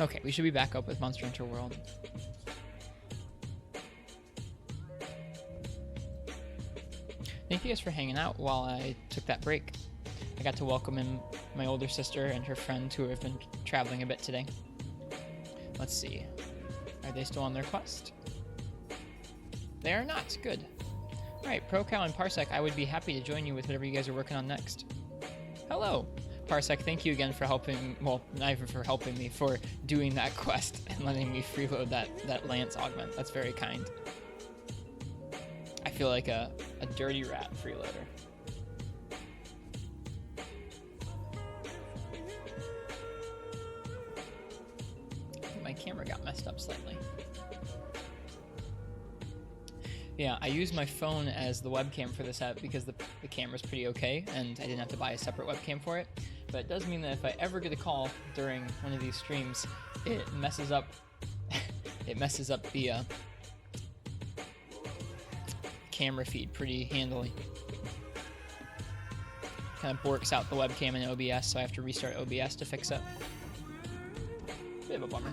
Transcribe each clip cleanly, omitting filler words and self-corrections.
Okay, we should be back up with Monster Hunter World. Thank you guys for hanging out while I took that break. I got to welcome in my older sister and her friend who have been traveling a bit today. Let's see. Are they still on their quest? They are not. Good. Alright, ProCal and Parsec, I would be happy to join you with whatever you guys are working on next. Hello! Parsec, thank you again for helping, well, not even for helping me, for doing that quest and letting me freeload that Lance augment. That's very kind. I feel like a dirty rat freeloader. My camera got messed up slightly. Yeah, I use my phone as the webcam for this app because the camera's pretty okay, and I didn't have to buy a separate webcam for it. But it does mean that if I ever get a call during one of these streams, it messes up the camera feed pretty handily. Kind of borks out the webcam in OBS, so I have to restart OBS to fix it. Bit of a bummer.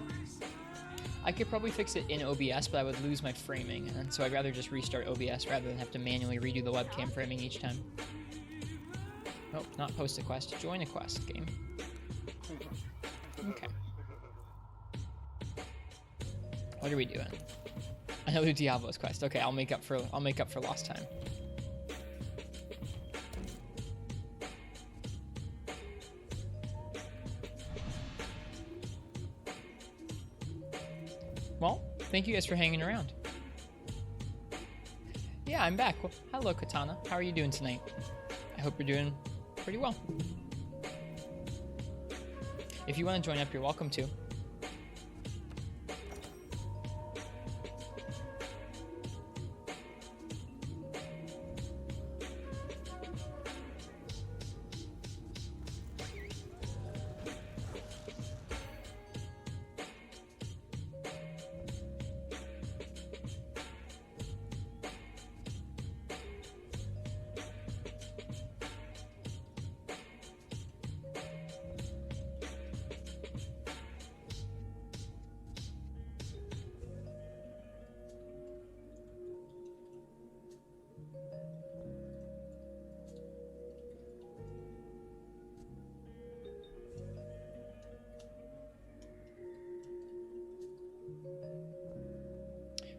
I could probably fix it in OBS, but I would lose my framing, and so I'd rather just restart OBS rather than have to manually redo the webcam framing each time. Nope, not post a quest. Join a quest game. Okay. What are we doing? Another Diablo's quest. Okay, I'll make up for lost time. Well, thank you guys for hanging around. Yeah, I'm back. Well, hello, Katana. How are you doing tonight? I hope you're doing pretty well. If you want to join up, you're welcome to.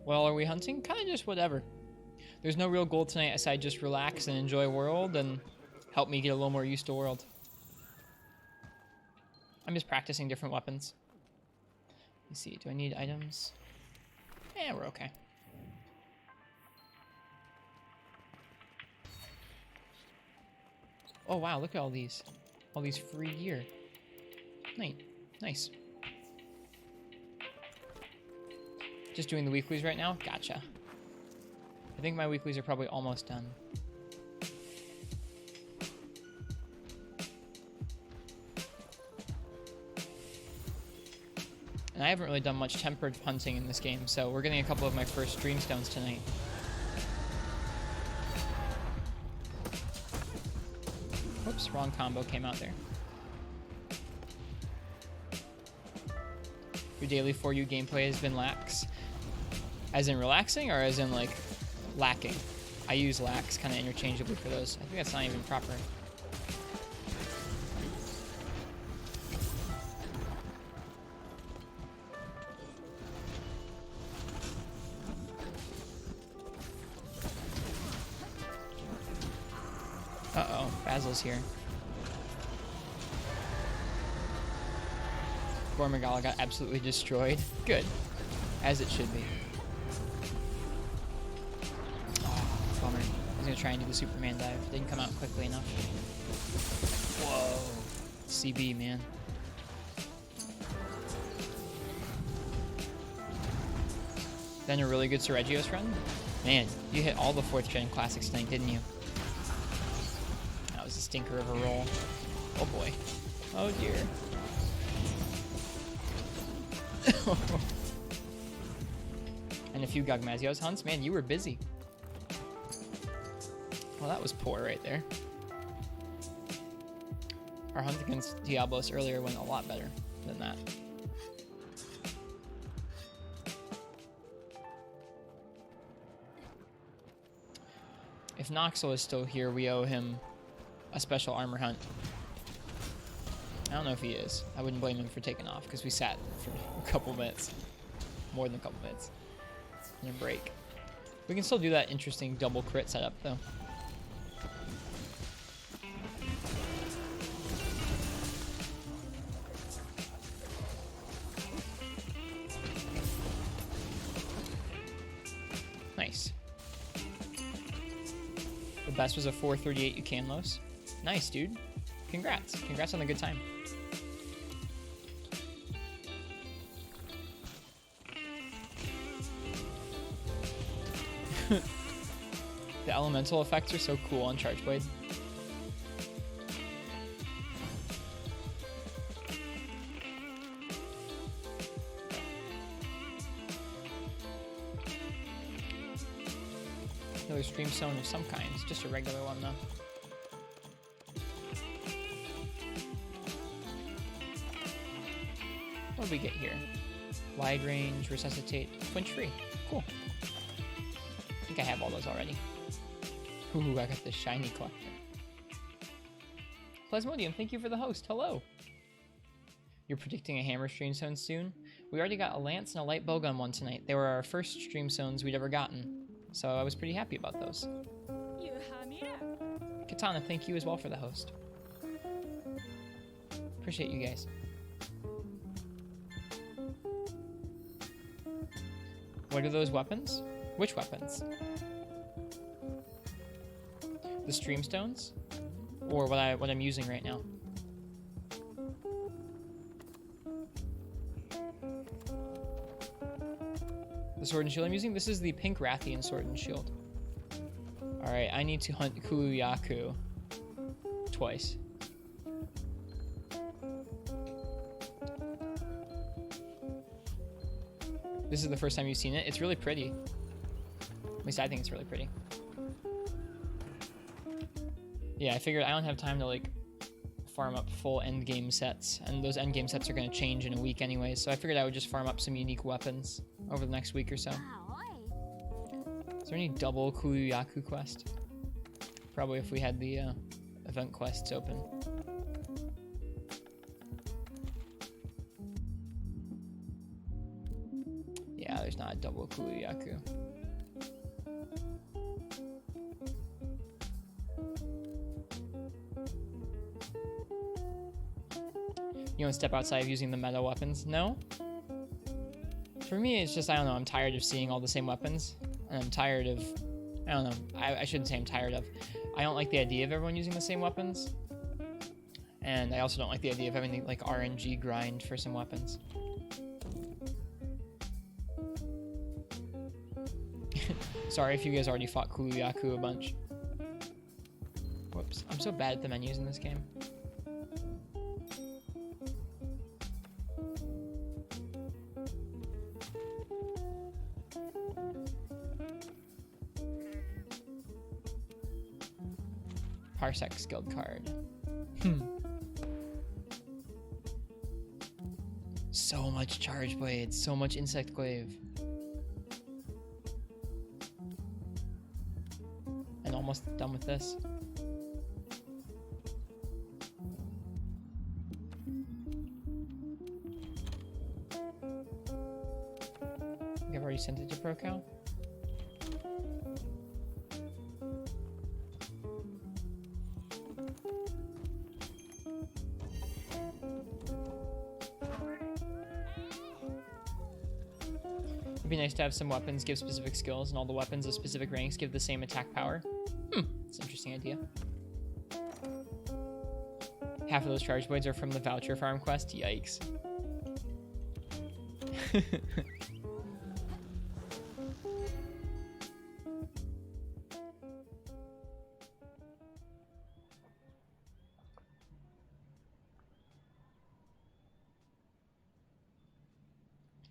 Well, are we hunting? Kind of just whatever. There's no real goal tonight aside just relax and enjoy World and help me get a little more used to World. I'm just practicing different weapons. Let's see, do I need items? Yeah, we're okay. Oh wow, look at all these free gear. Nice. Just doing the weeklies right now? Gotcha. I think my weeklies are probably almost done. And I haven't really done much tempered hunting in this game, so we're getting a couple of my first Dreamstones tonight. Whoops, wrong combo came out there. Your daily For You gameplay has been lax. As in relaxing, or as in, like, lacking? I use lax kind of interchangeably for those. I think that's not even proper. Uh-oh, Basil's here. Gormagala got absolutely destroyed. Good. As it should be. Bummer. I was gonna try and do the Superman dive. Didn't come out quickly enough. Whoa. CB, man. Then a really good Sergio's run? Man, you hit all the 4th gen classics tonight, didn't you? That was a stinker of a roll. Oh boy. Oh dear. And a few Gagmazios hunts. Man, you were busy. Well, that was poor right there. Our hunt against Diablos earlier went a lot better than that. If Noxel is still here, we owe him a special armor hunt. I don't know if he is. I wouldn't blame him for taking off because we sat for a couple minutes. More than a couple minutes. And a break. We can still do that interesting double crit setup though. Nice. The best was a 438 Ucanlos. Nice, dude. Congrats. Congrats on the good time. The elemental effects are so cool on Charge Blade. Another stream stone of some kind. It's just a regular one though. What do we get here? Wide range, resuscitate, flinch free. Cool. I think I have all those already. Ooh, I got the shiny collector. Plasmodium, thank you for the host. Hello. You're predicting a hammer streamstone soon? We already got a lance and a light bowgun one tonight. They were our first streamstones we'd ever gotten. So I was pretty happy about those. Katana, thank you as well for the host. Appreciate you guys. What are those weapons? Which weapons? The streamstones? Or what I'm using right now? The sword and shield I'm using? This is the pink Rathian sword and shield. Alright, I need to hunt Kuluyaku twice. This is the first time you've seen it. It's really pretty. At least I think it's really pretty. Yeah, I figured I don't have time to like farm up full endgame sets, and those endgame sets are going to change in a week anyway, so I figured I would just farm up some unique weapons over the next week or so. Is there any double Kuluyaku quest? Probably if we had the event quests open. Yeah, there's not a double Kuluyaku. You don't step outside of using the meta weapons? No? For me, it's just, I don't know, I'm tired of seeing all the same weapons. And I'm tired of, I don't know, I shouldn't say I'm tired of. I don't like the idea of everyone using the same weapons. And I also don't like the idea of having to, like, RNG grind for some weapons. Sorry if you guys already fought Kuluyaku a bunch. Whoops. I'm so bad at the menus in this game. Parsec skilled card. So much Charge Blade, so much Insect Glaive. And almost done with this. I think I've already sent it to ProCal. It'd be nice to have some weapons give specific skills, and all the weapons of specific ranks give the same attack power. That's an interesting idea. Half of those Charge Blades are from the voucher farm quest. Yikes.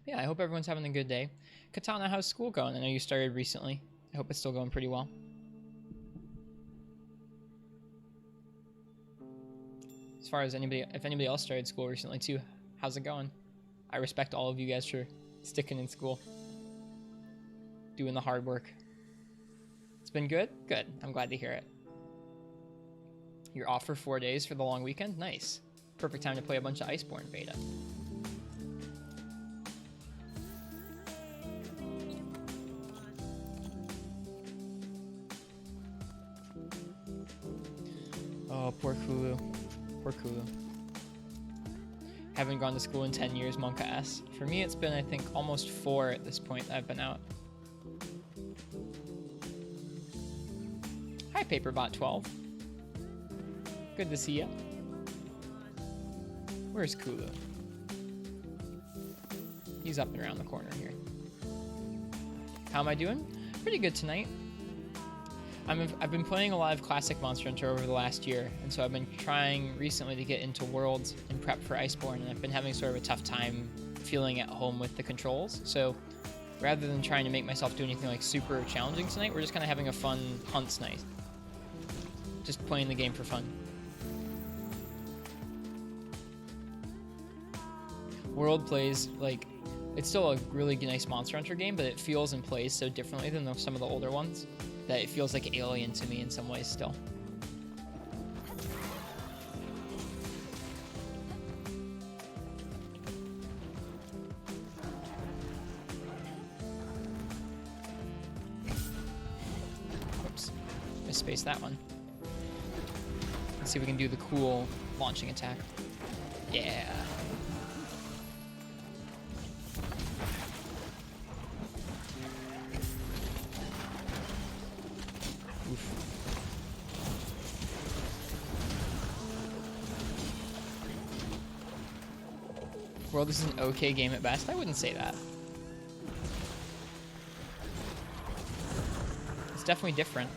Yeah, I hope everyone's having a good day. Katana, how's school going? I know you started recently. I hope it's still going pretty well. As far as anybody, if anybody else started school recently too, how's it going? I respect all of you guys for sticking in school, doing the hard work. been good? Good. I'm glad to hear it. You're off for 4 days for the long weekend? Nice. Perfect time to play a bunch of Iceborne beta. Oh, poor Kulu. Poor Kulu. Haven't gone to school in 10 years, Monka asks. For me, it's been, I think, almost 4 at this point that I've been out. Hi, Paperbot12. Good to see ya. Where's Kulu? He's up and around the corner here. How am I doing? Pretty good tonight. I've been playing a lot of classic Monster Hunter over the last year, and so I've been trying recently to get into Worlds and prep for Iceborne, and I've been having sort of a tough time feeling at home with the controls. So rather than trying to make myself do anything like super challenging tonight, we're just kind of having a fun hunts night. Just playing the game for fun. World plays like, it's still a really nice Monster Hunter game, but it feels and plays so differently than some of the older ones that it feels like alien to me in some ways still. Oops, misspaced that one. Let's see if we can do the cool launching attack. Yeah. World is an okay game at best. I wouldn't say that. It's definitely different.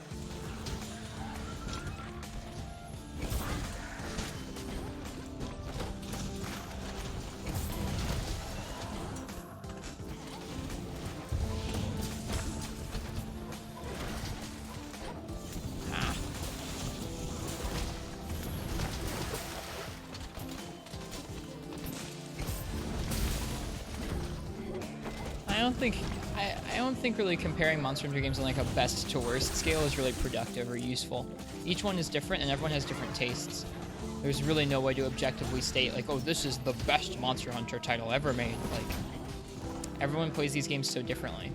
I don't think really comparing Monster Hunter games on like a best to worst scale is really productive or useful. Each one is different and everyone has different tastes. There's really no way to objectively state like, oh, this is the best Monster Hunter title ever made. Like, everyone plays these games so differently.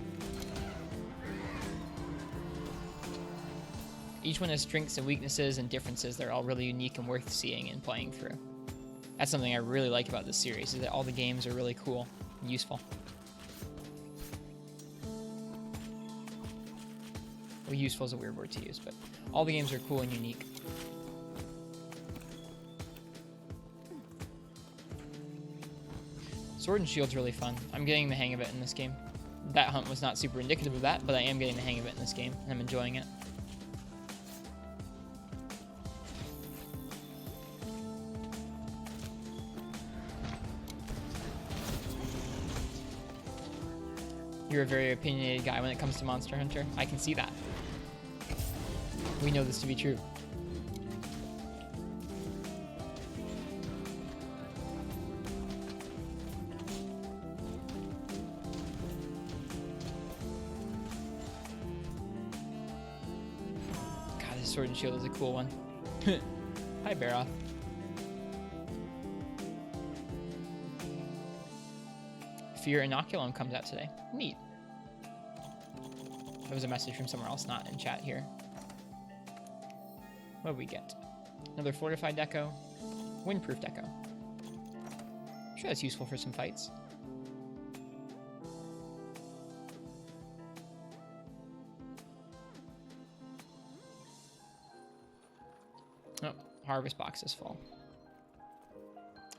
Each one has strengths and weaknesses and differences that are all really unique and worth seeing and playing through. That's something I really like about this series, is that all the games are really cool and useful. Well, useful is a weird word to use, but all the games are cool and unique. Sword and Shield's really fun. I'm getting the hang of it in this game. That hunt was not super indicative of that, but I am getting the hang of it in this game, and I'm enjoying it. You're a very opinionated guy when it comes to Monster Hunter. I can see that. We know this to be true. God, this Sword and Shield is a cool one. Hi, Baroth. Fear Inoculum comes out today. Neat. That was a message from somewhere else, not in chat here. What do we get? Another Fortified Deco. Windproof Deco. I'm sure that's useful for some fights. Oh, Harvest Box is full.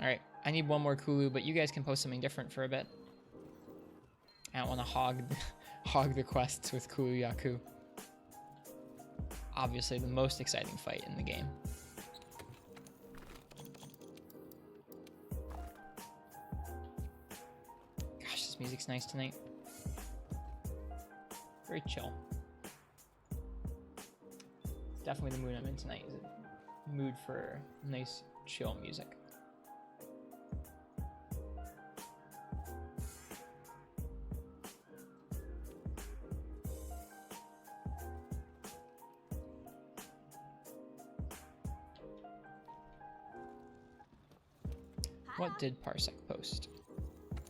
Alright, I need one more Kulu, but you guys can post something different for a bit. I don't want to hog the quests with Kulu Yaku. Obviously the most exciting fight in the game. Gosh, this music's nice tonight. Very chill. Definitely the mood I'm in tonight. Is a mood for nice, chill music. What did Parsec post?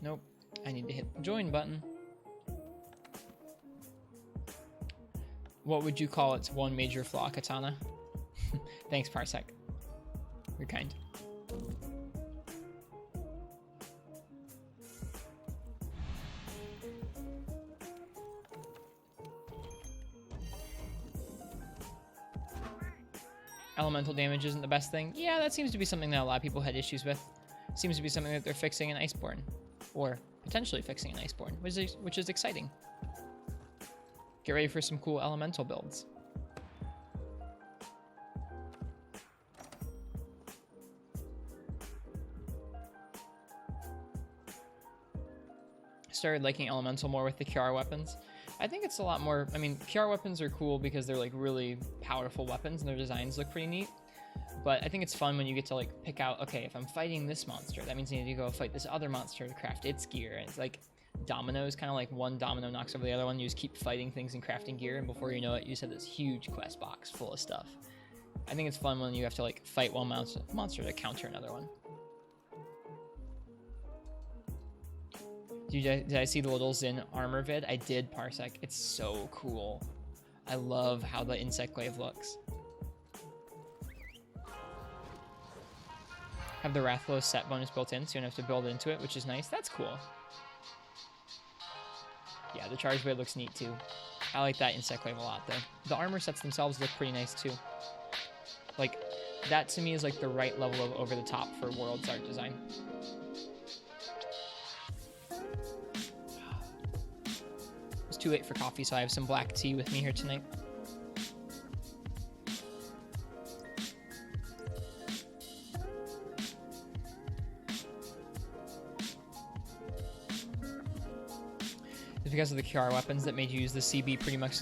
Nope. I need to hit the join button. What would you call its one major flaw, Katana? Thanks, Parsec. You're kind. Elemental damage isn't the best thing. Yeah, that seems to be something that a lot of people had issues with. Seems to be something that they're fixing in Iceborne. Or potentially fixing in Iceborne, which is exciting. Get ready for some cool elemental builds. Started liking elemental more with the Kiara weapons. I think it's a lot more, I mean, Kiara weapons are cool because they're like really powerful weapons and their designs look pretty neat. But I think it's fun when you get to like pick out, okay, if I'm fighting this monster, that means I need to go fight this other monster to craft its gear. And it's like dominoes, kind of like one domino knocks over the other one. You just keep fighting things and crafting gear, and before you know it, you just have this huge quest box full of stuff. I think it's fun when you have to like fight one monster to counter another one. Did I see the little Zin armor vid? I did, Parsec. It's so cool. I love how the insect glaive looks. Have the Wrathflow set bonus built in, so you don't have to build into it, which is nice. That's cool. Yeah, the charge blade looks neat too. I like that insect glaive a lot though. The armor sets themselves look pretty nice too. Like, that to me is like the right level of over the top for World's art design. It's too late for coffee, so I have some black tea with me here tonight. It's because of the Kiara weapons that made you use the CB pretty much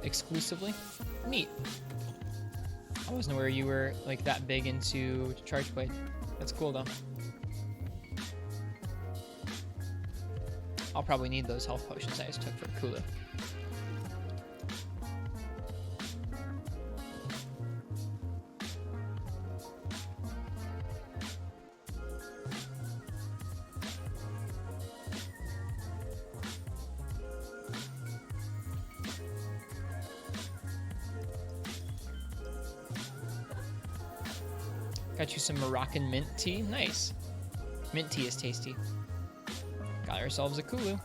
exclusively. Neat. I wasn't aware you were like that big into charge blade. That's cool though. I'll probably need those health potions I just took for Kulu. Got you some Moroccan mint tea. Nice. Mint tea is tasty. Got ourselves a Kulu.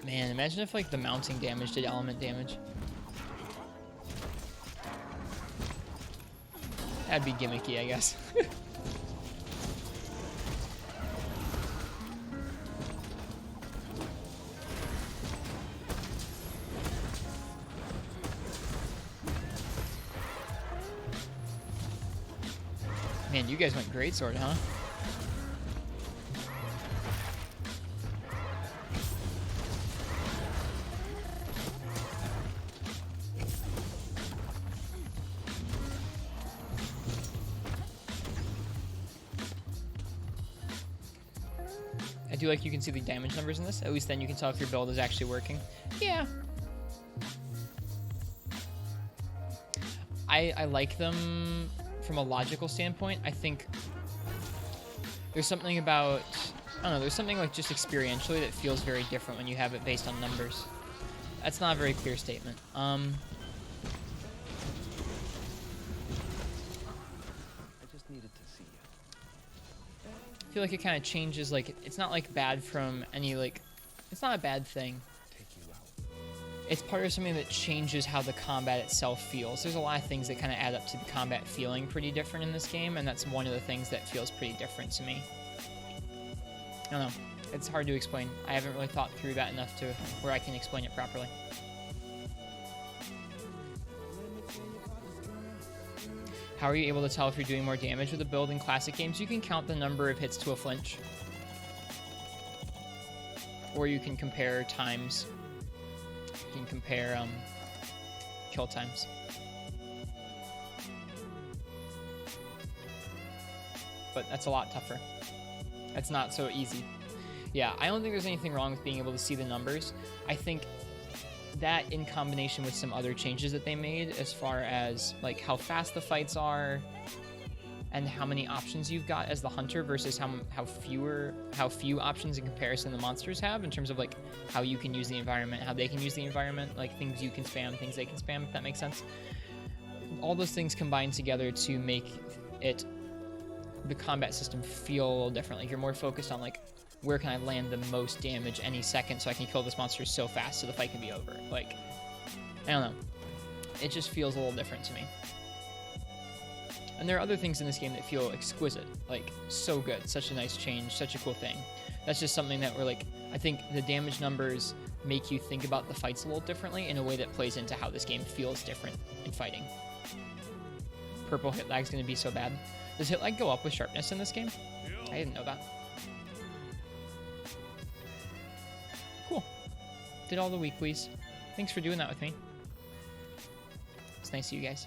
Man, imagine if like the mounting damage did element damage. That'd be gimmicky, I guess. Man, you guys went greatsword, huh? I do like you can see the damage numbers in this. At least then you can tell if your build is actually working. Yeah. I like them from a logical standpoint. I think there's something about, I don't know, there's something like just experientially that feels very different when you have it based on numbers. That's not a very clear statement. I just needed to see you. I feel like it kind of changes, like, it's not like bad from any, like, it's not a bad thing. It's part of something that changes how the combat itself feels. There's a lot of things that kind of add up to the combat feeling pretty different in this game, and that's one of the things that feels pretty different to me. I don't know. It's hard to explain. I haven't really thought through that enough to where I can explain it properly. How are you able to tell if you're doing more damage with a build in classic games? You can count the number of hits to a flinch. Or you can compare times. You can compare kill times. But that's a lot tougher. That's not so easy. Yeah, I don't think there's anything wrong with being able to see the numbers. I think that in combination with some other changes that they made as far as like how fast the fights are and how many options you've got as the hunter versus how few options in comparison the monsters have in terms of like how you can use the environment, how they can use the environment, like things you can spam, things they can spam, if that makes sense. All those things combine together to make the combat system feel a little different. Like you're more focused on like, where can I land the most damage any second so I can kill this monster so fast so the fight can be over. Like, I don't know. It just feels a little different to me. And there are other things in this game that feel exquisite, like so good, such a nice change, such a cool thing. That's just something that we're like, I think the damage numbers make you think about the fights a little differently in a way that plays into how this game feels different in fighting. Purple hit lag's gonna be so bad. Does hit lag go up with sharpness in this game? I didn't know that. Cool. Did all the weeklies. Thanks for doing that with me. It's nice of you guys.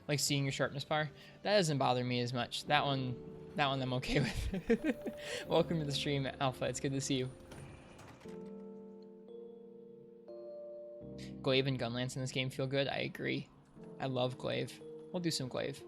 Like seeing your sharpness bar? That doesn't bother me as much. That one I'm okay with. Welcome to the stream, Alpha. It's good to see you. Glaive and Gunlance in this game feel good. I agree. I love Glaive. We'll do some Glaive.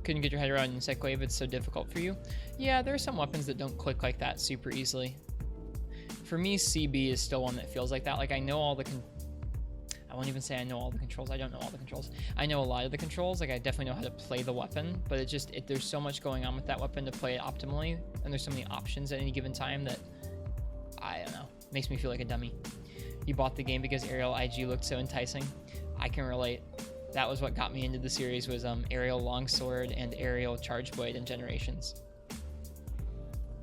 Couldn't get your head around Insect Glaive, it's so difficult for you. Yeah, there are some weapons that don't click like that super easily. For me, CB is still one that feels like that. Like, I know all the I won't even say I know all the controls. I don't know all the controls. I know a lot of the controls. Like, I definitely know how to play the weapon, but there's so much going on with that weapon to play it optimally, and there's so many options at any given time that, I don't know, makes me feel like a dummy. You bought the game because Aerial IG looked so enticing. I can relate. That was what got me into the series, was Aerial Longsword and Aerial Charge Blade in Generations.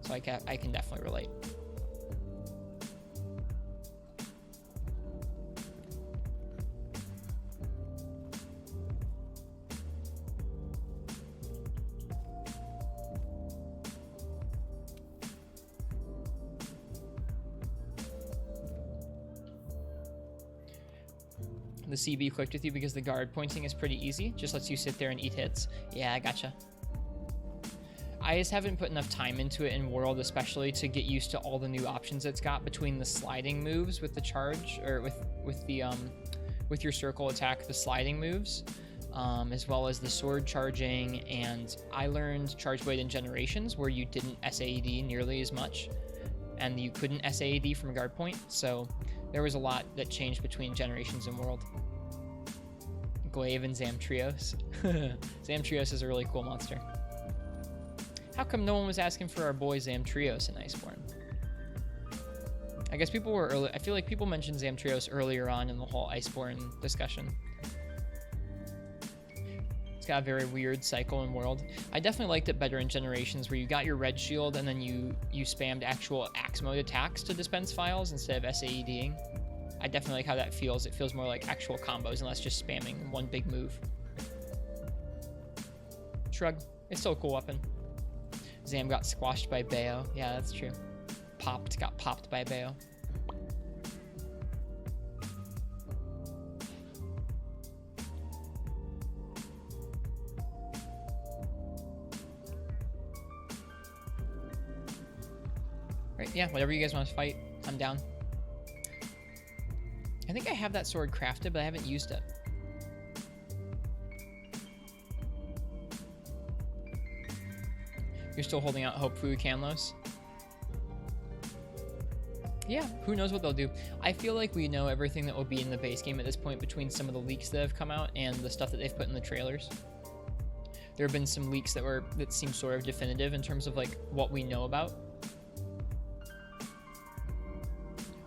So I can definitely relate. The CB clicked with you because the guard pointing is pretty easy. Just lets you sit there and eat hits. Yeah, I gotcha. I just haven't put enough time into it in World, especially to get used to all the new options it's got between the sliding moves with the charge, or with your circle attack, the sliding moves, as well as the sword charging. And I learned Charge Blade in Generations, where you didn't SAED nearly as much, and you couldn't SAED from a guard point. So there was a lot that changed between Generations and World. Glaive and Zamtrios. Zamtrios is a really cool monster. How come no one was asking for our boy Zamtrios in Iceborne? I guess people were early. I feel like people mentioned Zamtrios earlier on in the whole Iceborne discussion. It's got a very weird cycle in World. I definitely liked it better in Generations, where you got your red shield and then you spammed actual axe mode attacks to dispense files instead of SAEDing. I definitely like how that feels. It feels more like actual combos and less just spamming one big move. Shrug. It's still a cool weapon. Zam got squashed by Bayo. Yeah, that's true. Got popped by Bayo. Right, yeah, whatever you guys want to fight, I'm down. I think I have that sword crafted, but I haven't used it. You're still holding out hope for Ucanlos? Yeah, who knows what they'll do. I feel like we know everything that will be in the base game at this point between some of the leaks that have come out and the stuff that they've put in the trailers. There have been some leaks that seem sort of definitive in terms of like what we know about.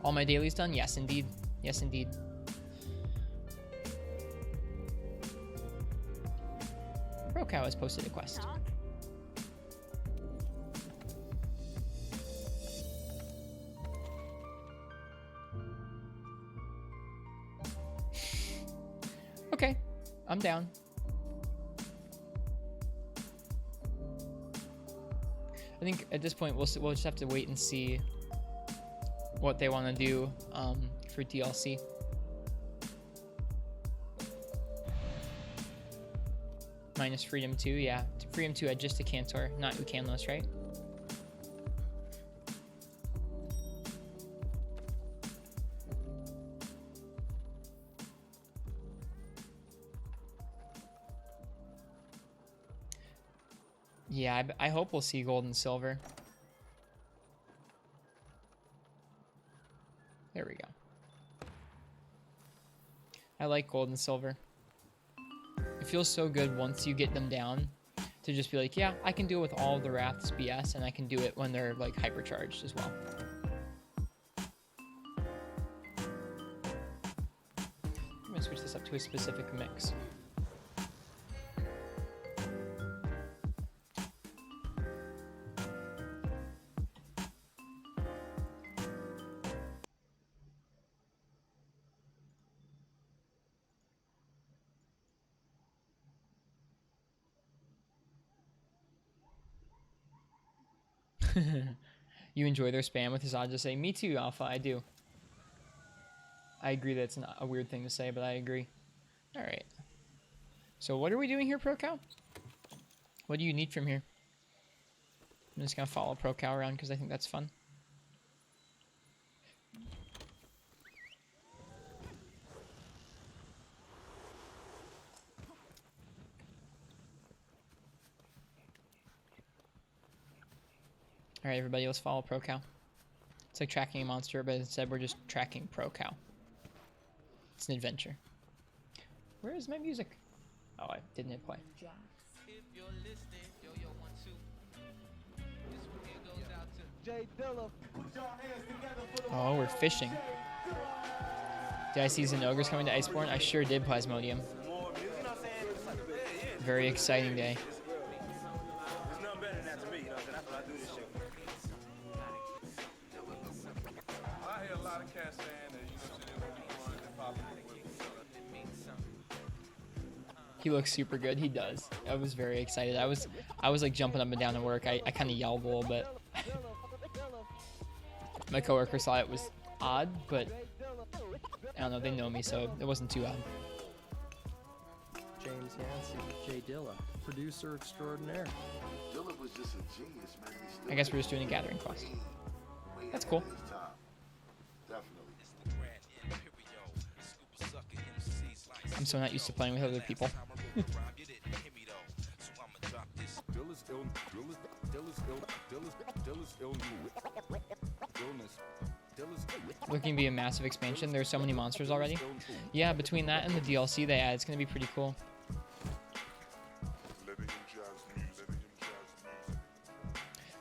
All my dailies done? Yes, indeed. Yes, indeed. Procow has posted a quest. Okay, I'm down. I think at this point we'll just have to wait and see what they want to do for DLC. Minus Freedom 2, yeah. Freedom 2 had just a Cantor, not Ucanlos, right? Yeah, I hope we'll see gold and silver. There we go. I like gold and silver. It feels so good once you get them down to just be like, yeah, I can deal with all of the Wrath's BS, and I can do it when they're like hypercharged as well. I'm gonna switch this up to a specific mix. You enjoy their spam with his odd to say, me too, Alpha, I do. I agree that it's not a weird thing to say, but I agree. Alright. So what are we doing here, Procow? What do you need from here? I'm just gonna follow Procow around because I think that's fun. Alright, everybody, let's follow Procow. It's like tracking a monster, but instead we're just tracking Procow. It's an adventure. Where is my music? Oh, I didn't hit play. Oh, we're fishing. Did I see Zenogre's coming to Iceborne? I sure did, Plasmodium. Very exciting day. He looks super good. He does. I was very excited. I was like jumping up and down at work. I kind of yelled a little bit. My coworkers thought it was odd, but I don't know. They know me, so it wasn't too odd. James Yancey, Jay Dilla, producer extraordinaire. Dilla was just a genius, man. I guess we're just doing a gathering quest. That's cool. I'm so not used to playing with other people. Looking to be a massive expansion. There's so many monsters already. Yeah, between that and the DLC they add, it's going to be pretty cool.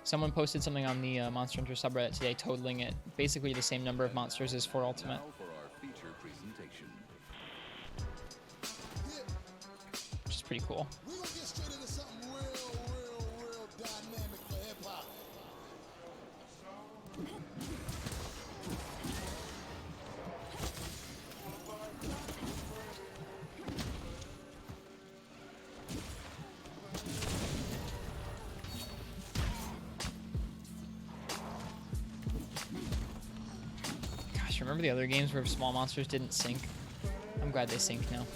Someone posted something on the Monster Hunter subreddit today, totaling it basically the same number of monsters as 4 Ultimate. Which is pretty cool. Remember the other games where small monsters didn't sync? I'm glad they sync now.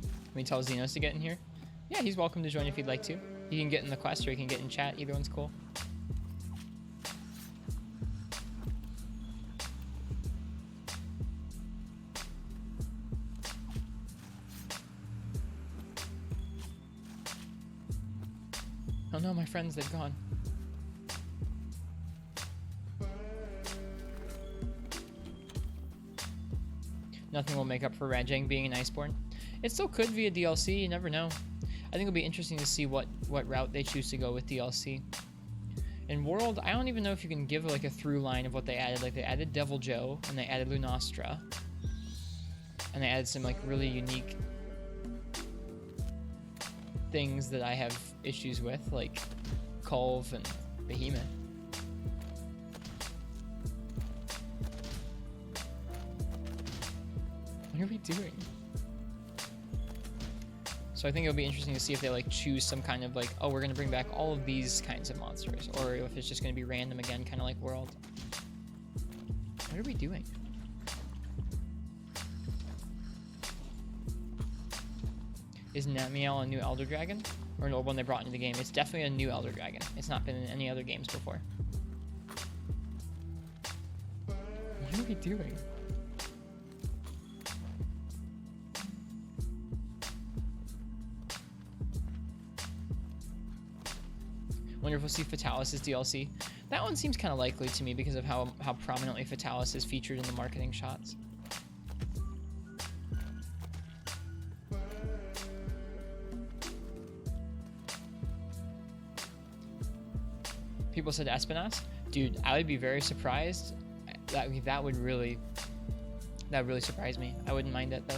Can we tell Xenos to get in here? Yeah, he's welcome to join if he'd like to. He can get in the quest or he can get in chat. Either one's cool. Oh no, my friends, they've gone. Nothing will make up for Rajang being an Iceborne. It still could via DLC, you never know. I think it'll be interesting to see what route they choose to go with DLC. In World, I don't even know if you can give like a through line of what they added. Like they added Devil Joe and they added Lunastra. and they added some like really unique things that I have issues with, like Culve and Behemoth. What are we doing? So I think it'll be interesting to see if they like choose some kind of like, oh, we're gonna bring back all of these kinds of monsters, or if it's just gonna be random again, kind of like World. What are we doing? Is Namiel a new Elder Dragon? Or an old one they brought into the game? It's definitely a new Elder Dragon. It's not been in any other games before. What are we doing? Wonder if we'll see Fatalis' DLC. That one seems kind of likely to me because of how prominently Fatalis is featured in the marketing shots. People said Espinas. Dude, I would be very surprised. That would really surprise me. I wouldn't mind it though.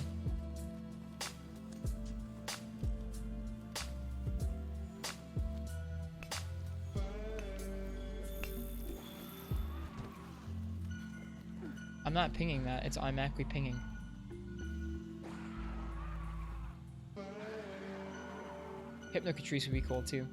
I'm not pinging that, it's automatically pinging. Hypno Catrice would be cool too.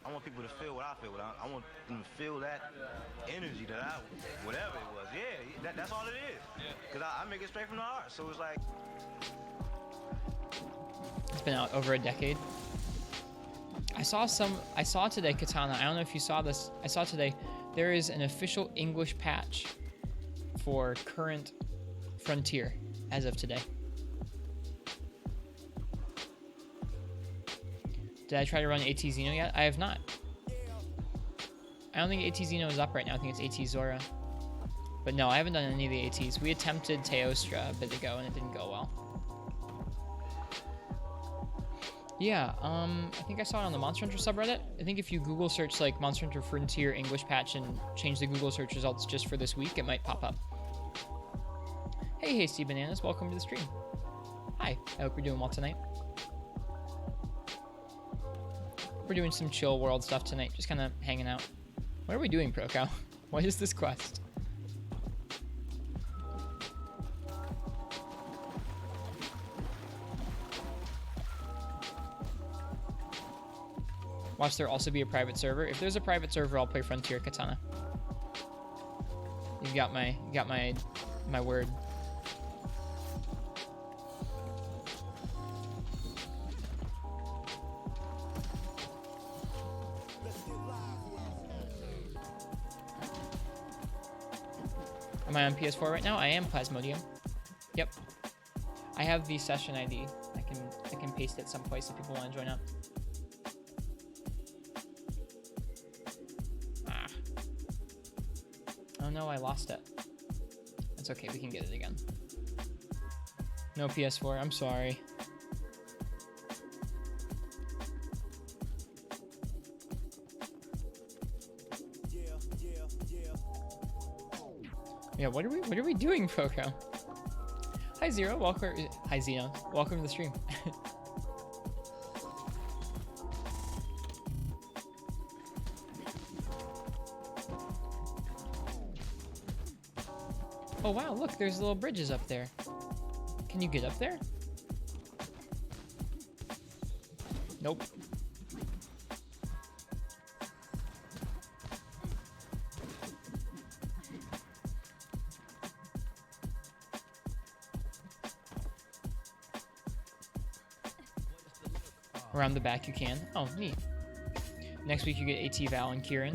I want people to feel what I feel. I want them to feel that energy that whatever it was. Yeah, that's all it is. Because I make it straight from the heart. So it's like... It's been out over a decade. I saw today, Katana, I don't know if you saw this. I saw today, there is an official English patch for current Frontier as of today. Did I try to run AT Xeno yet? I have not. I don't think AT Xeno is up right now. I think it's AT Zora. But no, I haven't done any of the ATs. We attempted Teostra a bit ago and it didn't go well. Yeah, I think I saw it on the Monster Hunter subreddit. I think if you Google search like Monster Hunter Frontier English patch and change the Google search results just for this week, it might pop up. Hey, Hasty Bananas, welcome to the stream. Hi, I hope you're doing well tonight. We're doing some chill world stuff tonight, just kind of hanging out. What are we doing, ProCow? What is this quest? Watch there also be a private server. If there's a private server, I'll play Frontier Katana. You got my word. Am I on PS4 right now? I am, Plasmodium. Yep. I have the session ID. I can paste it someplace if people want to join up. Ah. Oh no, I lost it. That's okay, we can get it again. No PS4, I'm sorry. Yeah, what are we doing, Proco? Hi Zero, welcome. Hi Xeno, welcome to the stream. Oh wow, look, there's little bridges up there. Can you get up there? Nope. Around the back you can. Oh, neat. Next week you get AT Val and Kieran.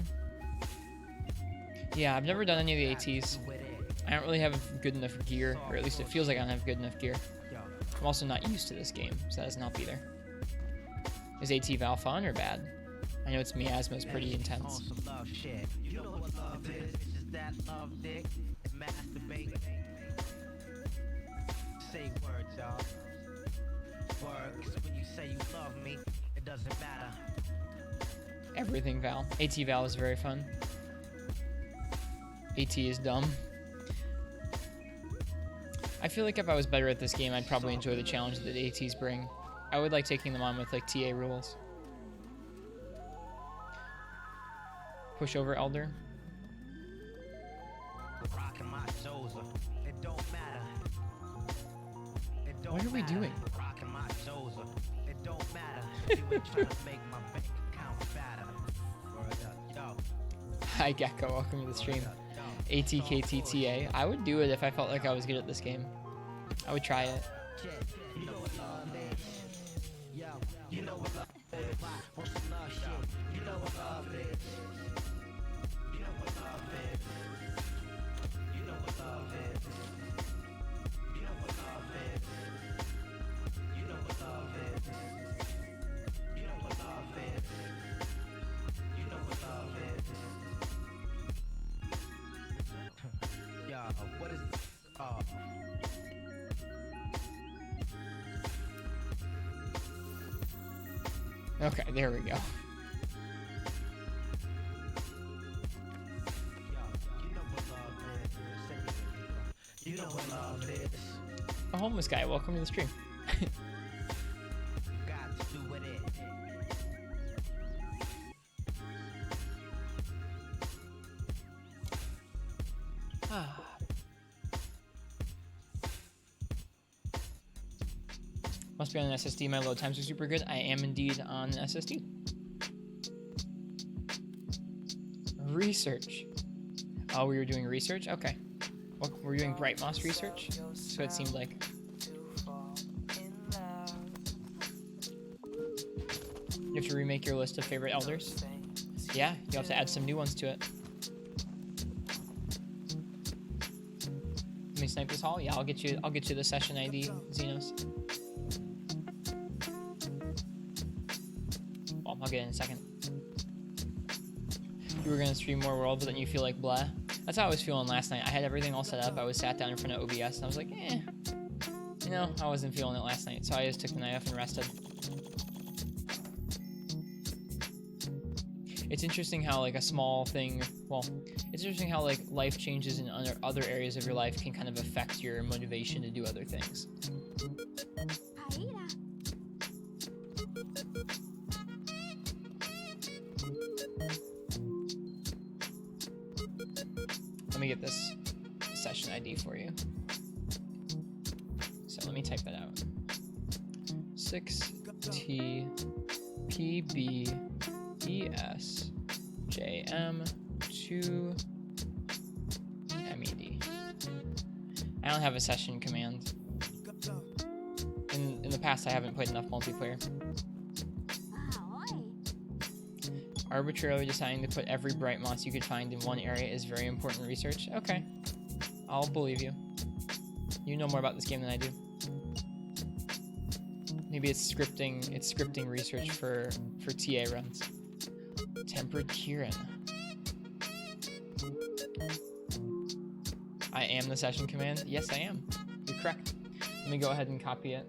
Yeah, I've never done any of the ATs. I don't really have good enough gear, or at least it feels like I don't have good enough gear. I'm also not used to this game, so that doesn't help either. Is AT Val fun or bad? I know it's Miasma's pretty intense. love me, it doesn't matter. Everything Val. AT Val is very fun. AT is dumb. I feel like if I was better at this game, I'd probably enjoy the challenge that ATs bring. I would like taking them on with like TA rules. Push over Elder. Rocking my shoulder, it don't matter. It don't What are we matter. doing? Rocking my shoulder, it don't matter. You ain't trying to make my bank account fatter. Word up, yo. Hi Gecko, welcome to the stream. ATKTTA. I would do it if I felt like I was good at this game. I would try it. You know what love is. Yo, you know what love is. Want some love shit. You know what love is. You know what love is. You know what love is. You know what love is. You know what love is. You know what love is. You know what love is. Yo, what is Okay, there we go. You know what love is. A homeless guy, welcome to the stream. Got to do with it. Must be on an SSD. My load times are super good. I am indeed on an SSD. Research. Oh, we were doing research? Okay. What, were we doing Bright Moss research? So it seemed like. You have to remake your list of favorite elders? Yeah, you have to add some new ones to it. Let me snipe this hall? Yeah, I'll get you the session ID, Xenos. Well, I'll get it in a second. You were gonna stream more World, but then you feel like blah. That's how I was feeling last night. I had everything all set up. I was sat down in front of OBS and I was like, eh. You know, I wasn't feeling it last night, so I just took the night off and rested. It's interesting how like a small thing, well, it's interesting how like life changes in other areas of your life can kind of affect your motivation to do other things. Let me get this session ID for you. So let me type that out. 6TPBESJM2MED. I don't have a session command. In the past, I haven't played enough multiplayer. Arbitrarily deciding to put every bright moss you could find in one area is very important research. Okay. I'll believe you. You know more about this game than I do. Maybe it's scripting research for TA runs. Tempered Kieran. I am the session command? Yes, I am. You're correct. Let me go ahead and copy it.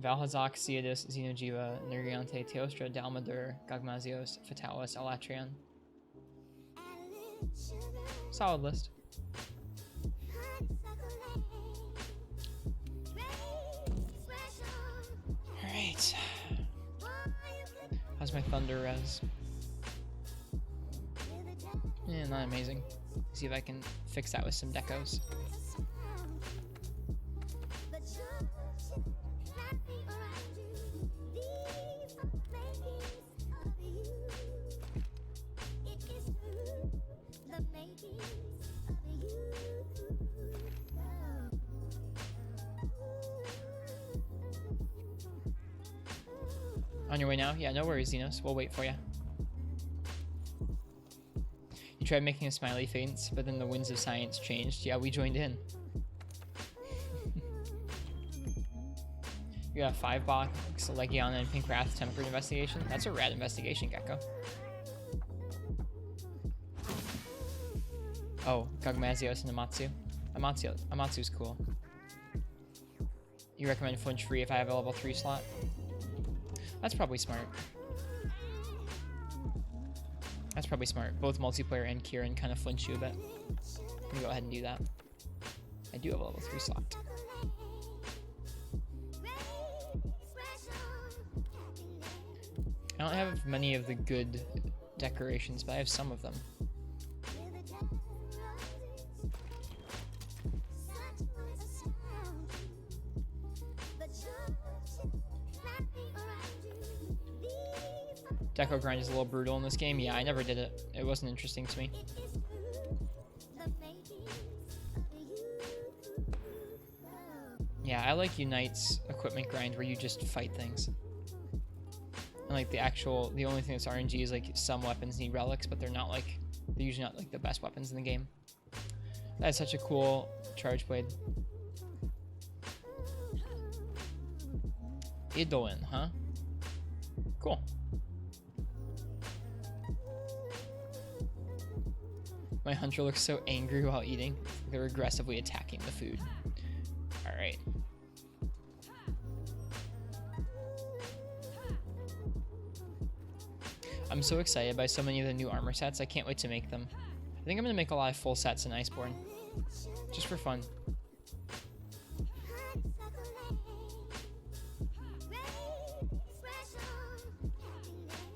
Valhazak, Ceadus, Xenojiva, Nergiante, Teostra, Dalmadur, Gagmazios, Fatalis, Alatrian. Solid list. Alright. How's my thunder res? Yeah, not amazing. See if I can fix that with some decos. On your way now? Yeah, no worries, Xenos. We'll wait for you. You tried making a smiley face, but then the winds of science changed. Yeah, we joined in. You got a 5-box Legiana and Pink Wrath tempered investigation? That's a rad investigation, Gecko. Oh, Gagmazios and Amatsu. Amatsu's cool. You recommend flinch free if I have a level 3 slot? That's probably smart. That's probably smart. Both multiplayer and Kieran kind of flinch you a bit. I'm gonna go ahead and do that. I do have a level 3 slot. I don't have many of the good decorations, but I have some of them. Deco grind is a little brutal in this game. Yeah, I never did it. It wasn't interesting to me. Yeah, I like Unite's equipment grind where you just fight things. And like the only thing that's RNG is like some weapons need relics, but they're usually not like the best weapons in the game. That is such a cool charge blade. Idolin, huh? Cool. My hunter looks so angry while eating. They're aggressively attacking the food. Alright. I'm so excited by so many of the new armor sets. I can't wait to make them. I think I'm going to make a lot of full sets in Iceborne. Just for fun.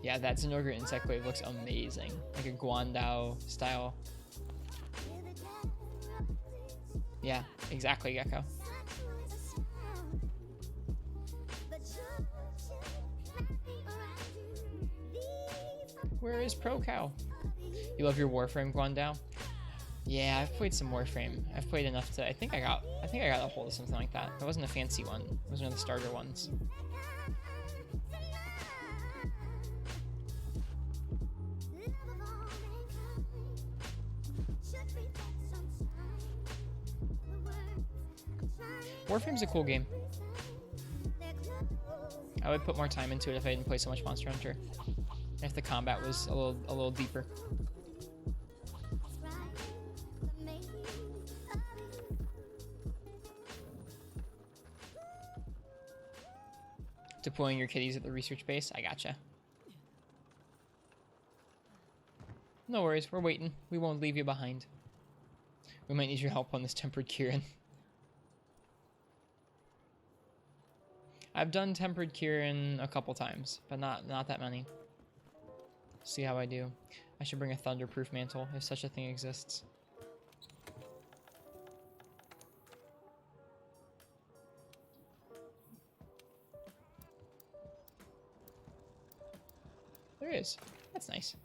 Yeah, that Zenogre insect wave looks amazing. Like a Guandao style. Yeah, exactly, Gecko. Where is Pro Cow? You love your Warframe, Guandao? Yeah, I've played some Warframe. I've played enough to. I think I got a hold of something like that. It wasn't a fancy one. It was one of the starter ones. Warframe's a cool game. I would put more time into it if I didn't play so much Monster Hunter. If the combat was a little deeper. Deploying your kitties at the research base? I gotcha. No worries, we're waiting. We won't leave you behind. We might need your help on this tempered Kieran. I've done tempered Kieran a couple times, but not that many. See how I do. I should bring a thunderproof mantle if such a thing exists. There is. That's nice.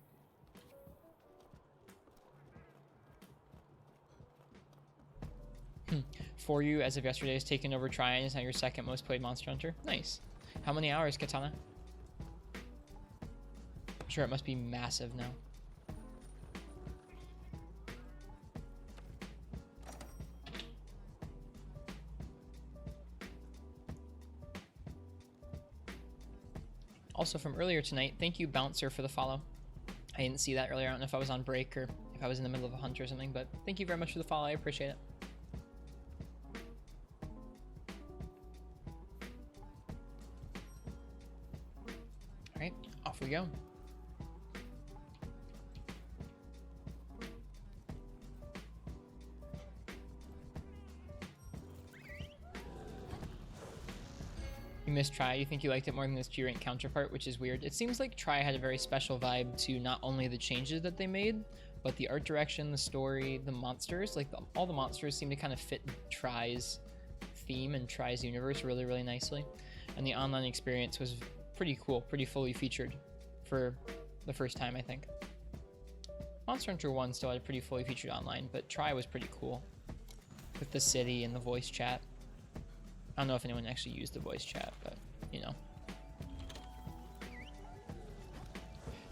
For you, as of yesterday, has taken over Try and is now your second most played Monster Hunter. Nice. How many hours, Katana? I'm sure it must be massive now. Also from earlier tonight, thank you Bouncer for the follow. I didn't see that earlier. I don't know if I was on break or if I was in the middle of a hunt or something, but thank you very much for the follow. I appreciate it. Alright, off we go. You missed Try. You think you liked it more than this G-Rank counterpart, which is weird. It seems like Try had a very special vibe to not only the changes that they made, but the art direction, the story, the monsters. Like all the monsters seem to kind of fit Try's theme and Try's universe really, really nicely. And the online experience was pretty cool, pretty fully featured for the first time, I think. Monster Hunter 1 still had a pretty fully featured online, but Try was pretty cool with the city and the voice chat. I don't know if anyone actually used the voice chat, but you know.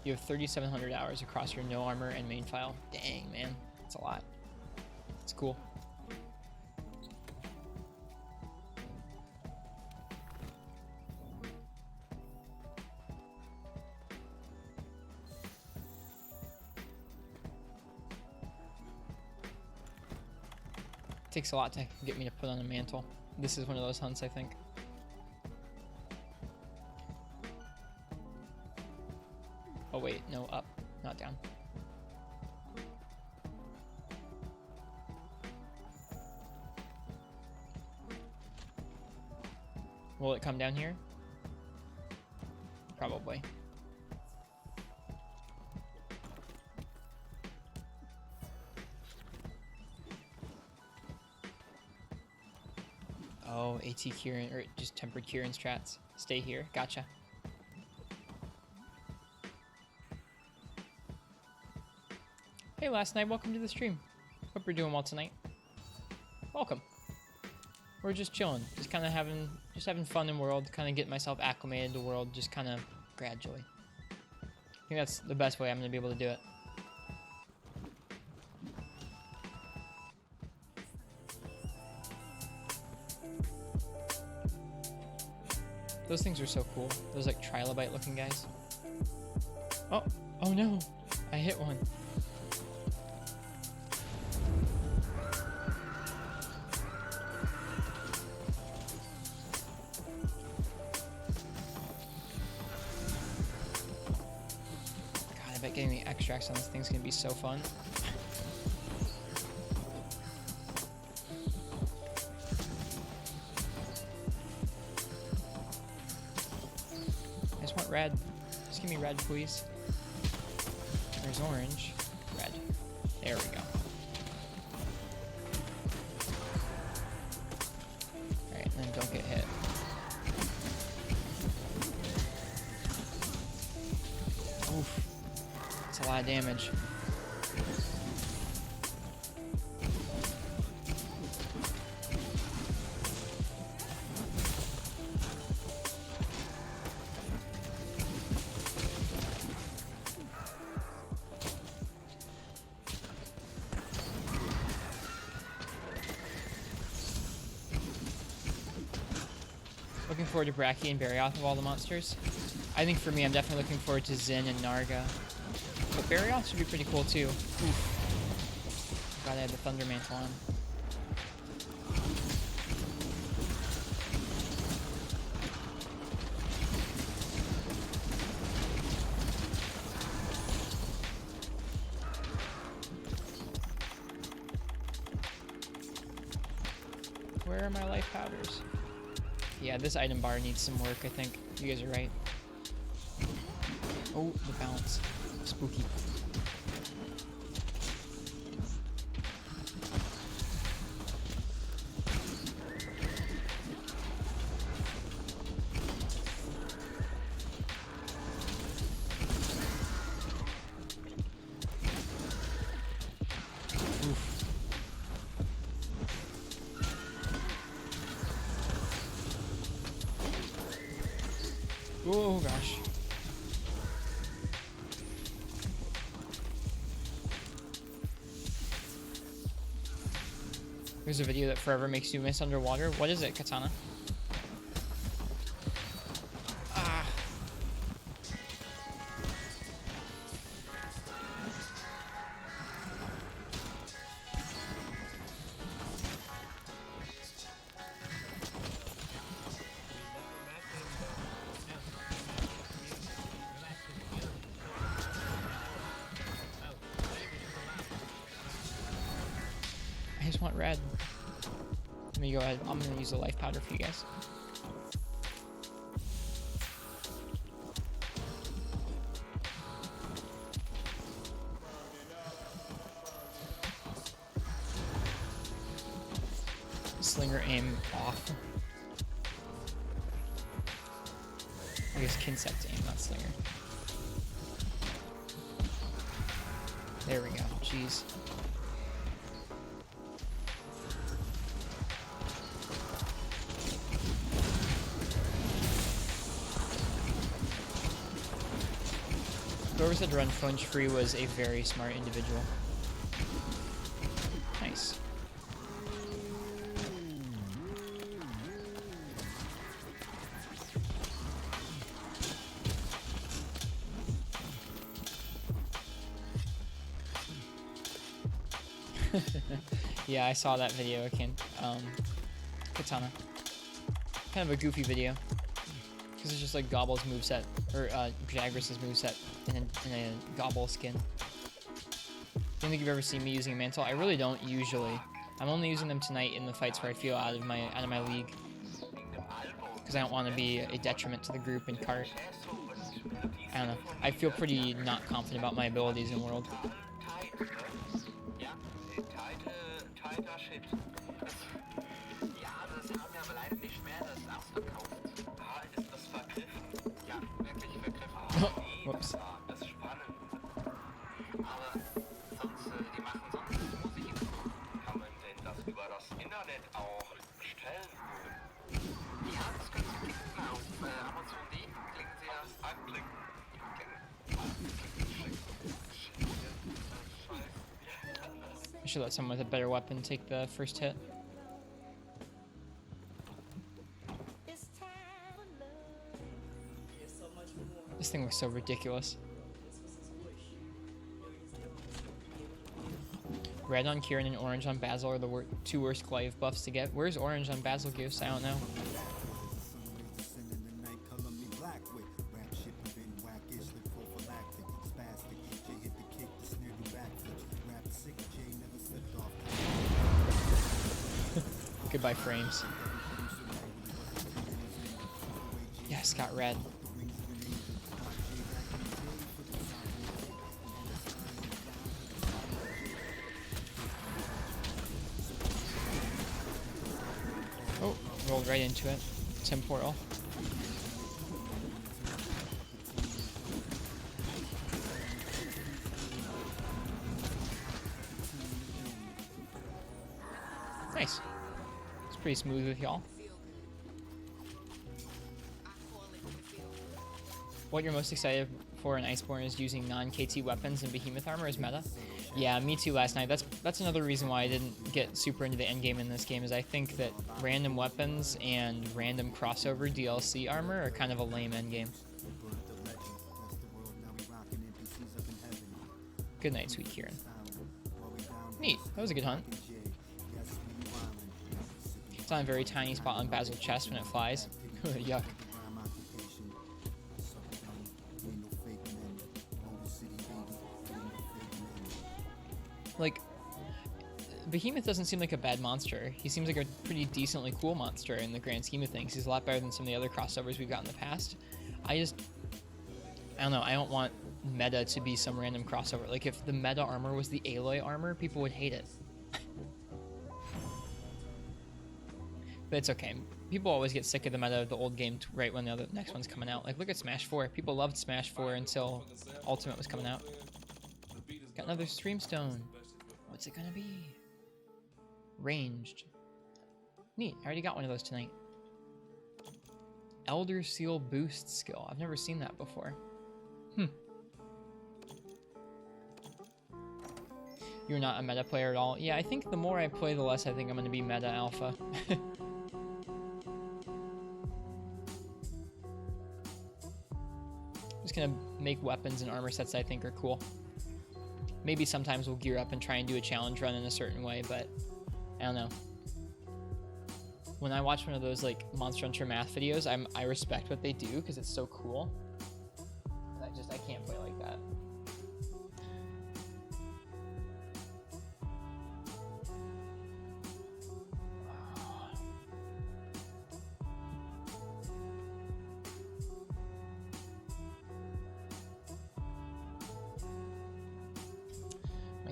You have 3,700 hours across your no armor and main file. Dang, man. That's a lot. It's cool. takes a lot to get me to put on a mantle. This is one of those hunts, I think. Oh wait, no, up, not down. Will it come down here? Probably. Oh, AT Kieran, or just tempered Kieran strats. Stay here, gotcha. Hey last night, welcome to the stream. Hope you're doing well tonight. Welcome. We're just chilling, just kind of having fun in world, kind of getting myself acclimated to world, just kind of gradually. I think that's the best way I'm gonna be able to do it. Those things are so cool. Those like trilobite looking guys. Oh, oh no, I hit one. I bet getting the extracts on this thing's gonna be so fun. I just want red. Just give me red, please. There's orange. Red. There we go. Alright, and then don't get hit. Oof. That's a lot of damage. Looking forward to Bracky and Barioth of all the monsters. I think for me, I'm definitely looking forward to Zin and Narga. But Barioth should be pretty cool too. Oof. Glad I had the Thunder Mantle on. Where are my life powders? Yeah, this item bar needs some work, I think. You guys are right. Oh, the bounce. Spooky. Oof. Oh gosh. There's a video that forever makes you miss underwater. What is it, Katana? Ah. I just want red. Let me go ahead. I'm gonna use the life powder for you guys. Slinger aim off. I guess Kinsect aim, not Slinger. There we go. Jeez. Whoever said run flinch free was a very smart individual. Nice. Yeah, I saw that video. Katana. Kind of a goofy video. Because it's just like Gobble's moveset, or Jagras' moveset in a Gobble skin. Don't think you've ever seen me using a mantle. I really don't usually. I'm only using them tonight in the fights where I feel out of my league. Because I don't want to be a detriment to the group and cart. I don't know. I feel pretty not confident about my abilities in World. Whoops. I should let someone with a better weapon take the first hit. This thing looks so ridiculous. Red on Kieran and orange on Basil are the two worst Clive buffs to get. Where's orange on Basil Goose? I don't know. Goodbye frames. Yes, got red. Oh, rolled right into it. Temporal. Nice. It's pretty smooth with y'all. What you're most excited for in Iceborne is using non-KT weapons and behemoth armor as meta. Yeah, me too last night. That's another reason why I didn't get super into the endgame in this game, is I think that random weapons and random crossover DLC armor are kind of a lame endgame. Good night, sweet Kieran. Neat. That was a good hunt. It's on a very tiny spot on Basil's chest when it flies. Yuck. Like, Behemoth doesn't seem like a bad monster. He seems like a pretty decently cool monster in the grand scheme of things. He's a lot better than some of the other crossovers we've got in the past. I don't know, I don't want meta to be some random crossover. Like, if the meta armor was the Aloy armor, people would hate it. But it's okay. People always get sick of the meta of the old game right when the next one's coming out. Like, look at Smash 4. People loved Smash 4 until Ultimate was coming out. Got another Streamstone. What's it gonna be? Ranged. Neat. I already got one of those tonight. Elder Seal Boost skill. I've never seen that before. You're not a meta player at all. Yeah, I think the more I play, the less I think I'm gonna be meta alpha. Just gonna make weapons and armor sets I think are cool. Maybe sometimes we'll gear up and try and do a challenge run in a certain way, but I don't know. When I watch one of those like Monster Hunter math videos, I respect what they do because it's so cool. I can't play like that.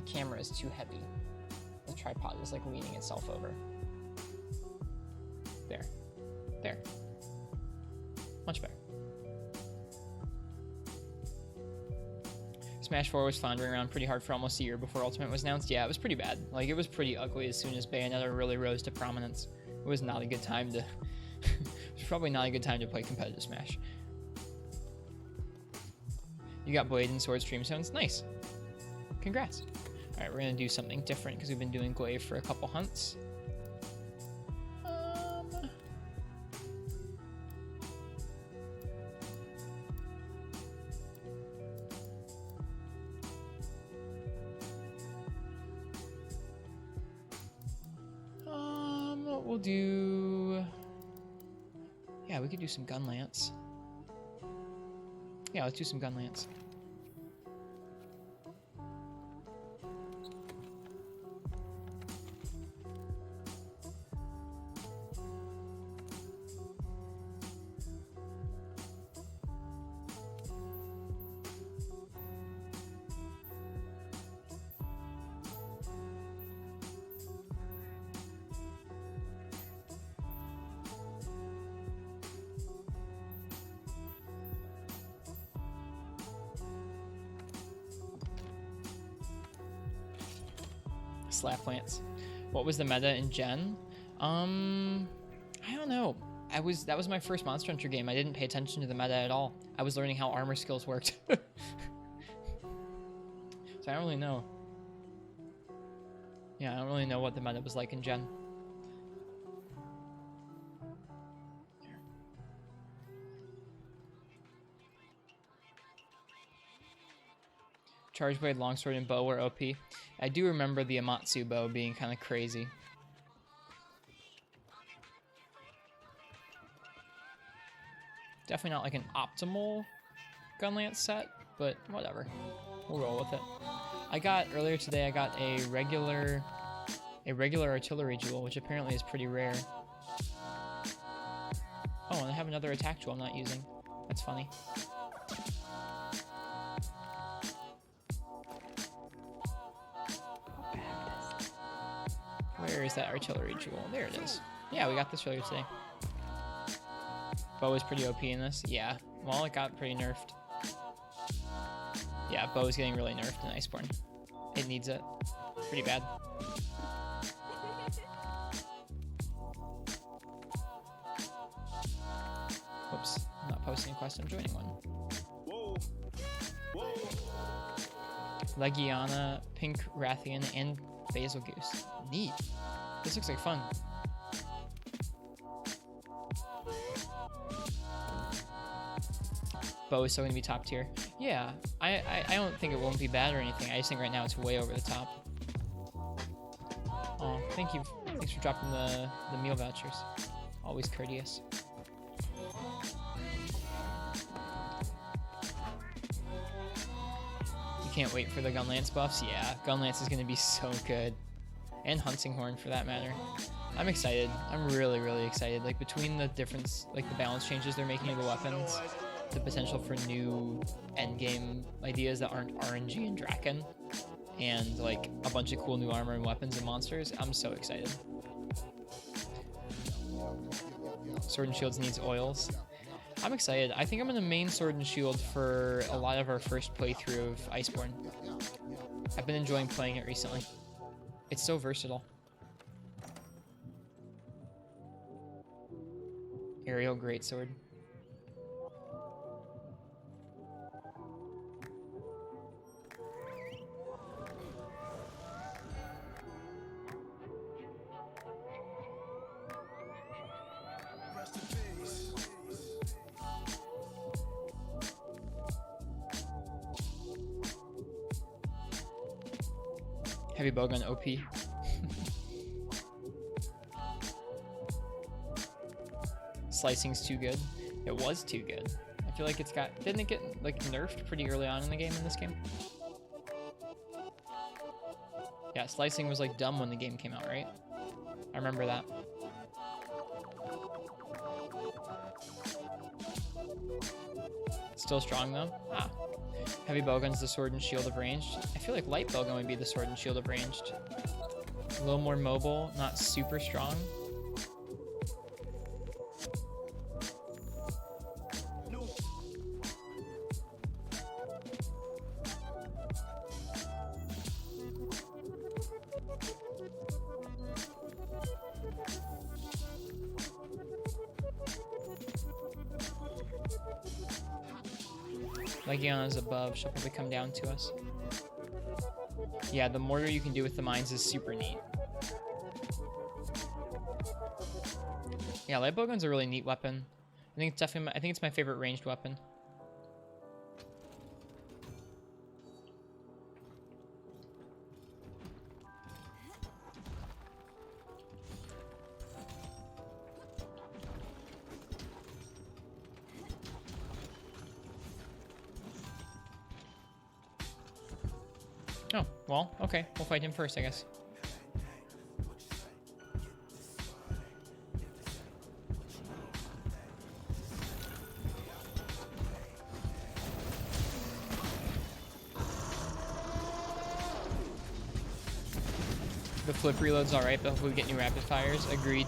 Camera is too heavy. The tripod is like leaning itself over. There. There. Much better. Smash 4 was floundering around pretty hard for almost a year before Ultimate was announced. Yeah, it was pretty bad. Like, it was pretty ugly as soon as Bayonetta really rose to prominence. It was not a good time to... it was probably not a good time to play competitive Smash. You got Blade and Sword Streamstones? Nice. Congrats. Alright, we're gonna do something different because we've been doing Glaive for a couple hunts. We'll do... Yeah, we could do some gun lance. Yeah, let's do some gun lance. Slap lance. What was the meta in Gen? I don't know. That was my first Monster Hunter game. I didn't pay attention to the meta at all. I was learning how armor skills worked. So I don't really know. Yeah, I don't really know what the meta was like in Gen. Charge blade, longsword, and bow were OP. I do remember the Amatsu bow being kind of crazy. Definitely not like an optimal gun lance set, but whatever. We'll roll with it. Earlier today, I got a regular artillery jewel, which apparently is pretty rare. Oh, and I have another attack jewel I'm not using. That's funny. Where is that artillery jewel? There it is. Yeah, we got this earlier today. Bow is pretty OP in this. Yeah. Well, it got pretty nerfed. Yeah, bow is getting really nerfed in Iceborne. It needs it. Pretty bad. Whoops. I'm not posting a quest. I'm joining one. Legiana, Pink Rathian, and Basil Goose. Neat. This looks like fun. Bow is still going to be top tier. Yeah, I don't think it won't be bad or anything. I just think right now it's way over the top. Oh, thank you. Thanks for dropping the meal vouchers. Always courteous. You can't wait for the Gunlance buffs? Yeah, Gunlance is going to be so good. And Hunting Horn for that matter. I'm excited. I'm really, really excited. Like between the difference, like the balance changes they're making to the weapons, the potential for new endgame ideas that aren't RNG and Draken, and like a bunch of cool new armor and weapons and monsters. I'm so excited. Sword and Shields needs oils. I'm excited. I think I'm gonna main Sword and Shield for a lot of our first playthrough of Iceborne. I've been enjoying playing it recently. It's so versatile. Aerial Greatsword. Heavy bowgun OP. Slicing's too good. It was too good. I feel like didn't it get like nerfed pretty early on in the game in this game? Yeah, slicing was like dumb when the game came out, right? I remember that. Still strong though? Ah. Heavy bowgun's the sword and shield of ranged. I feel like light bowgun would be the sword and shield of ranged. A little more mobile, not super strong. Legiana's above, she'll probably come down to us. Yeah, the mortar you can do with the mines is super neat. Yeah, light bowgun's a really neat weapon. I think it's my favorite ranged weapon. Oh, well, okay. We'll fight him first, I guess. The flip reload's alright, but hopefully we get new rapid fires. Agreed.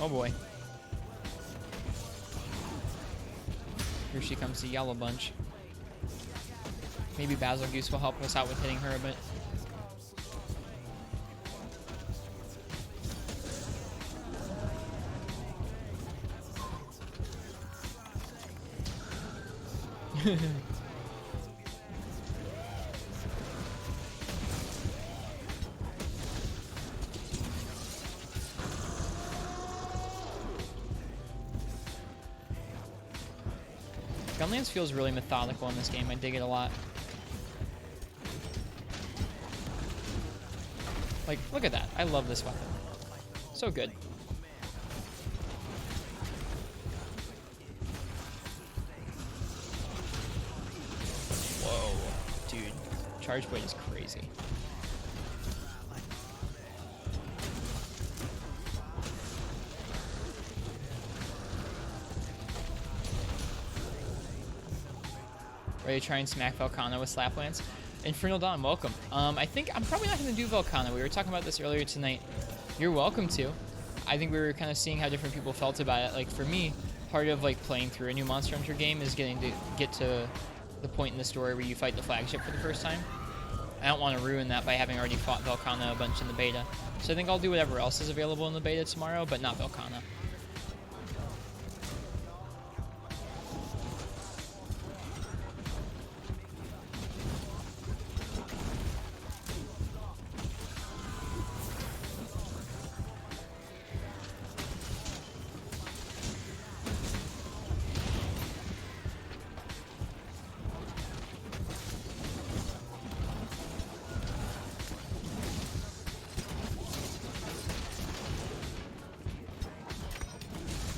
Oh boy. Here she comes, the yellow bunch. Maybe Basil Goose will help us out with hitting her a bit. Gunlance feels really methodical in this game. I dig it a lot. Like, look at that. I love this weapon. So good. Whoa. Dude. Charge Blade is crazy. Ready to try and smack Velkhana with Slap Lance? Infernal Dawn, welcome. I think I'm probably not going to do Velkhana. We were talking about this earlier tonight. You're welcome to. I think we were kind of seeing how different people felt about it. Like, for me, part of, like, playing through a new Monster Hunter game is getting to get to the point in the story where you fight the flagship for the first time. I don't want to ruin that by having already fought Velkhana a bunch in the beta. So I think I'll do whatever else is available in the beta tomorrow, but not Velkhana.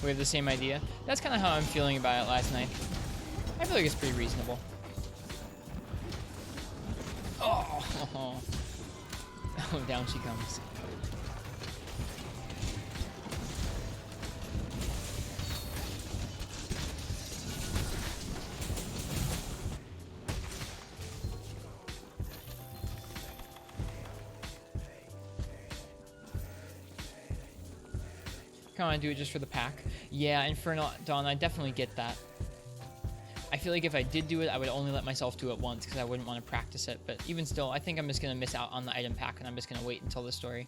We have the same idea. That's kind of how I'm feeling about it last night. I feel like it's pretty reasonable. Oh, oh, down she comes. Come on, do it just for the pack. Yeah, Infernal Dawn, I definitely get that. I feel like if I did do it, I would only let myself do it once because I wouldn't want to practice it. But even still, I think I'm just going to miss out on the item pack and I'm just going to wait until the story.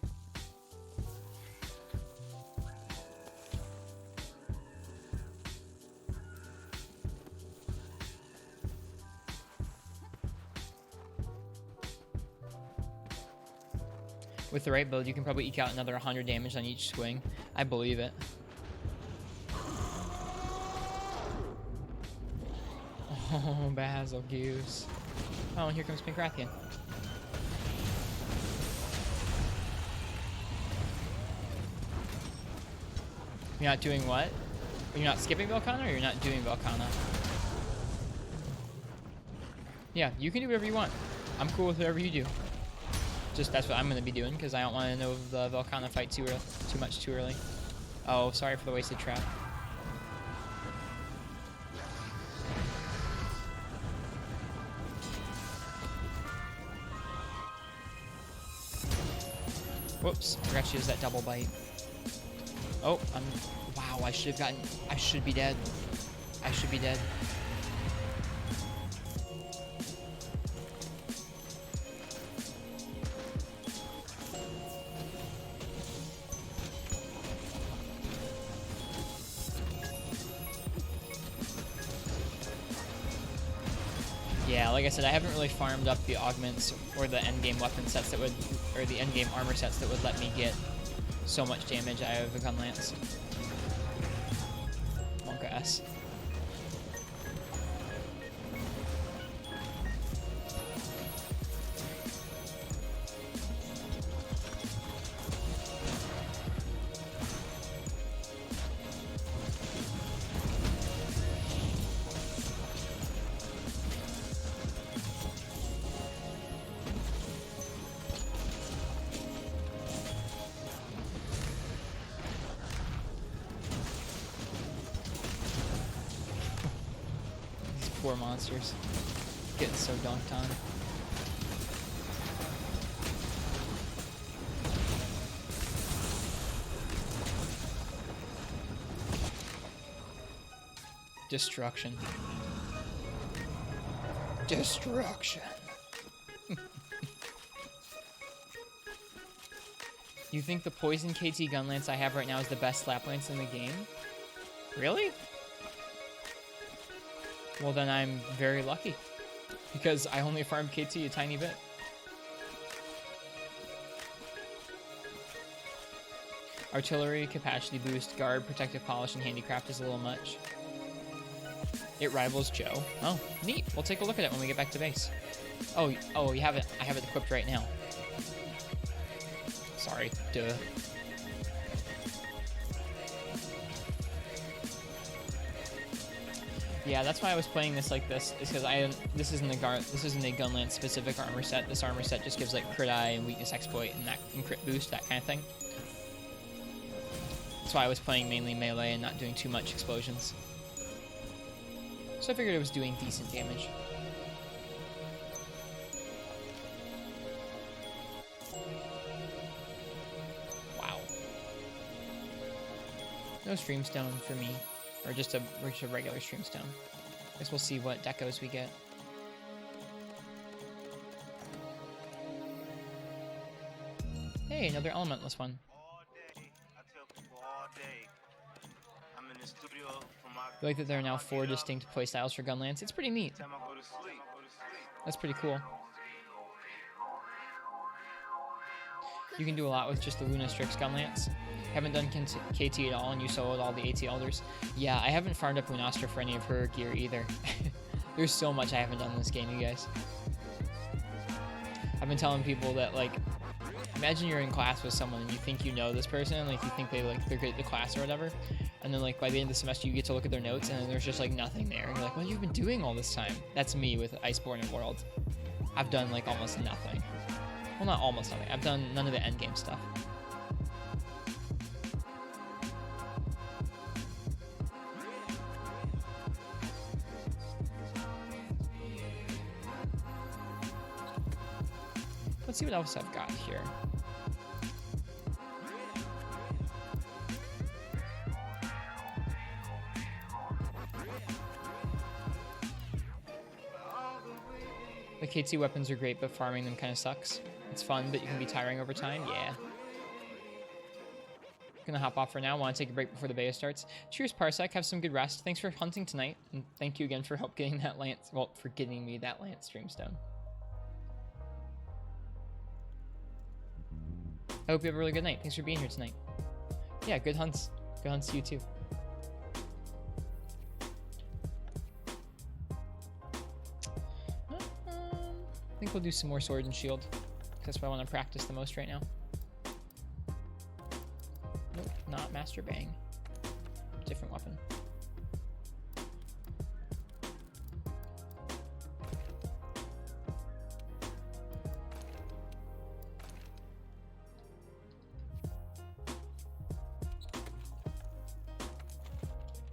With the right build, you can probably eke out another 100 damage on each swing. I believe it. Oh, Basil Goose. Oh, and here comes Pancrathian. You're not doing what? You're not skipping Velkhana, or you're not doing Velkhana? Yeah, you can do whatever you want. I'm cool with whatever you do. Just that's what I'm going to be doing, because I don't want to know the Velkhana fight too much too early. Oh, sorry for the wasted trap. Whoops, forgot she has that double bite. Oh, wow, I should be dead. I should be dead. Yeah, like I said, I haven't really farmed up the augments or the endgame weapon sets that would, or the endgame armor sets that would let me get so much damage out of a gun lance. Wonka S. 4 monsters. Getting so dunked on. Destruction. Destruction. You think the poison KT gun lance I have right now is the best slap lance in the game? Really? Well, then I'm very lucky. Because I only farmed KT a tiny bit. Artillery, capacity boost, guard, protective polish, and handicraft is a little much. It rivals Joe. Oh, neat. We'll take a look at it when we get back to base. Oh, you have it. I have it equipped right now. Sorry, duh. Yeah, that's why I was playing this like this. Is because this isn't a gunlance specific armor set. This armor set just gives like crit eye and weakness exploit and crit boost, that kind of thing. That's why I was playing mainly melee and not doing too much explosions. So I figured it was doing decent damage. Wow. No streamstone for me. Or just a regular streamstone. Guess we'll see what decos we get. Hey, another elementless one. All day, I tell people all day. I'm in the studio for my. I like that there are now 4 distinct playstyles for Gunlance. It's pretty neat. Time I go to sleep. That's pretty cool. You can do a lot with just the Luna Strix Gunlance. Haven't done KT at all, and you soloed all the AT Elders. Yeah, I haven't farmed up Lunastra for any of her gear either. There's so much I haven't done in this game, you guys. I've been telling people that, like, imagine you're in class with someone and you think you know this person, like you think they're good at the class or whatever, and then like by the end of the semester you get to look at their notes and then there's just like nothing there, and you're like, what have you been doing all this time? That's me with Iceborne and World. I've done like almost nothing. Well, not almost nothing. I've done none of the endgame stuff. Let's see what else I've got here. The KT weapons are great, but farming them kind of sucks. It's fun, but you can be tiring over time. Yeah. Gonna hop off for now. Want to take a break before the beta starts. Cheers, Parsec. Have some good rest. Thanks for hunting tonight, and thank you again for help getting that lance. Well, for getting me that lance streamstone. I hope you have a really good night. Thanks for being here tonight. Yeah, good hunts. Good hunts to you too. I think we'll do some more sword and shield. That's what I want to practice the most right now. Nope, not Master Bang. Different weapon.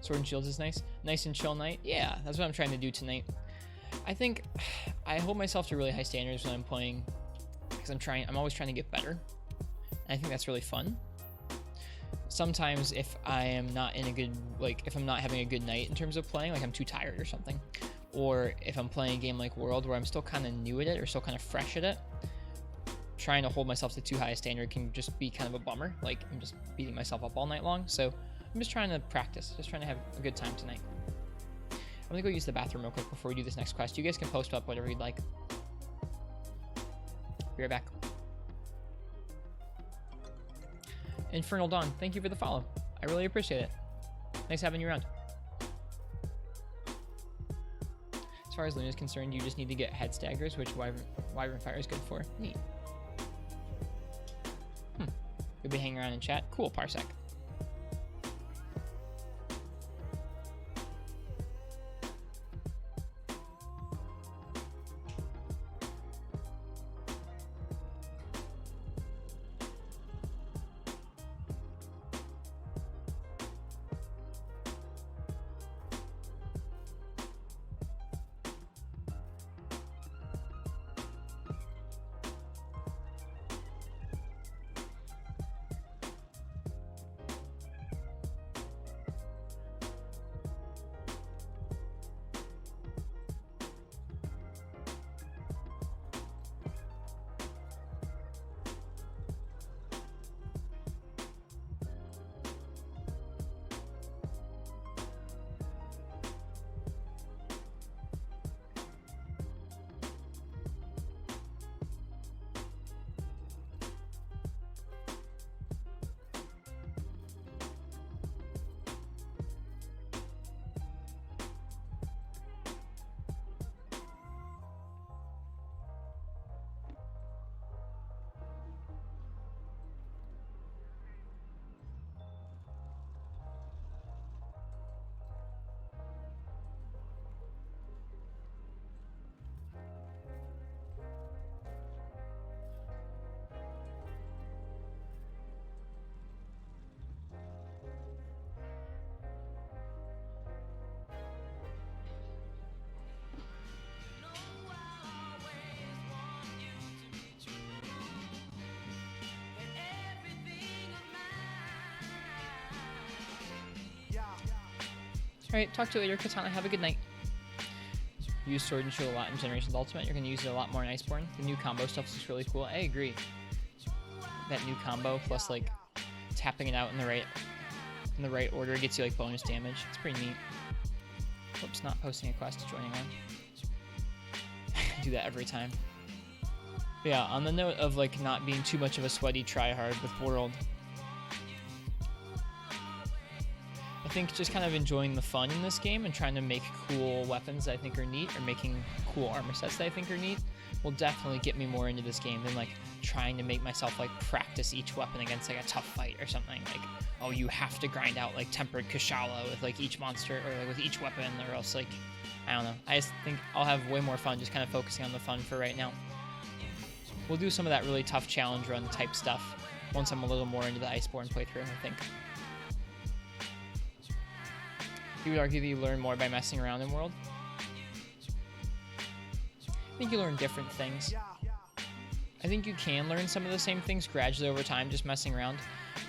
Sword and Shields is nice. Nice and chill night. Yeah, that's what I'm trying to do tonight. I think I hold myself to really high standards when I'm playing because I'm always trying to get better. And I think that's really fun. Sometimes if I am not in a good, if I'm not having a good night in terms of playing, like I'm too tired or something, or if I'm playing a game like World where I'm still kind of new at it or still kind of fresh at it, trying to hold myself to too high a standard can just be kind of a bummer. Like I'm just beating myself up all night long. So I'm just trying to practice, just trying to have a good time tonight. I'm gonna go use the bathroom real quick before we do this next quest. You guys can post up whatever you'd like. Be right back. Infernal Dawn, thank you for the follow. I really appreciate it. Nice having you around. As far as Luna's concerned, you just need to get head staggers, which Wyvern Fire is good for. Neat. You'll be hanging around in chat. Cool, Parsec. Alright, talk to you later, Katana. Have a good night. Use Sword and Shield a lot in Generations Ultimate. You're going to use it a lot more in Iceborne. The new combo stuff is really cool. I agree. That new combo plus like tapping it out in the right order gets you like bonus damage. It's pretty neat. Whoops, not posting a quest, joining on. I do that every time. But yeah, on the note of like not being too much of a sweaty tryhard with World, I think just kind of enjoying the fun in this game and trying to make cool weapons that I think are neat, or making cool armor sets that I think are neat, will definitely get me more into this game than like trying to make myself like practice each weapon against like a tough fight or something. Like, oh, you have to grind out like tempered Kashala with like each monster or like with each weapon, or else like, I don't know. I just think I'll have way more fun just kind of focusing on the fun for right now. We'll do some of that really tough challenge run type stuff once I'm a little more into the Iceborne playthrough, I think. You would argue that you learn more by messing around in World? I think you learn different things. I think you can learn some of the same things gradually over time, just messing around.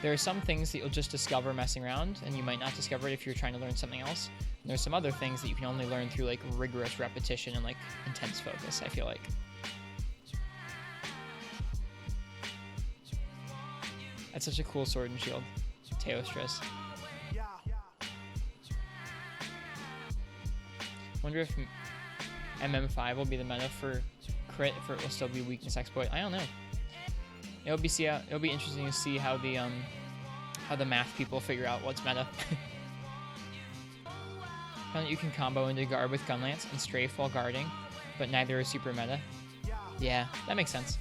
There are some things that you'll just discover messing around, and you might not discover it if you're trying to learn something else. And there's some other things that you can only learn through like rigorous repetition and like intense focus, I feel like. That's such a cool sword and shield. Teostress. Wonder if MM5 will be the meta for crit, if it will still be weakness exploit. I don't know. It'll be interesting to see how the math people figure out what's meta. Found that you can combo into guard with gunlance and strafe while guarding, but neither is super meta. Yeah, that makes sense.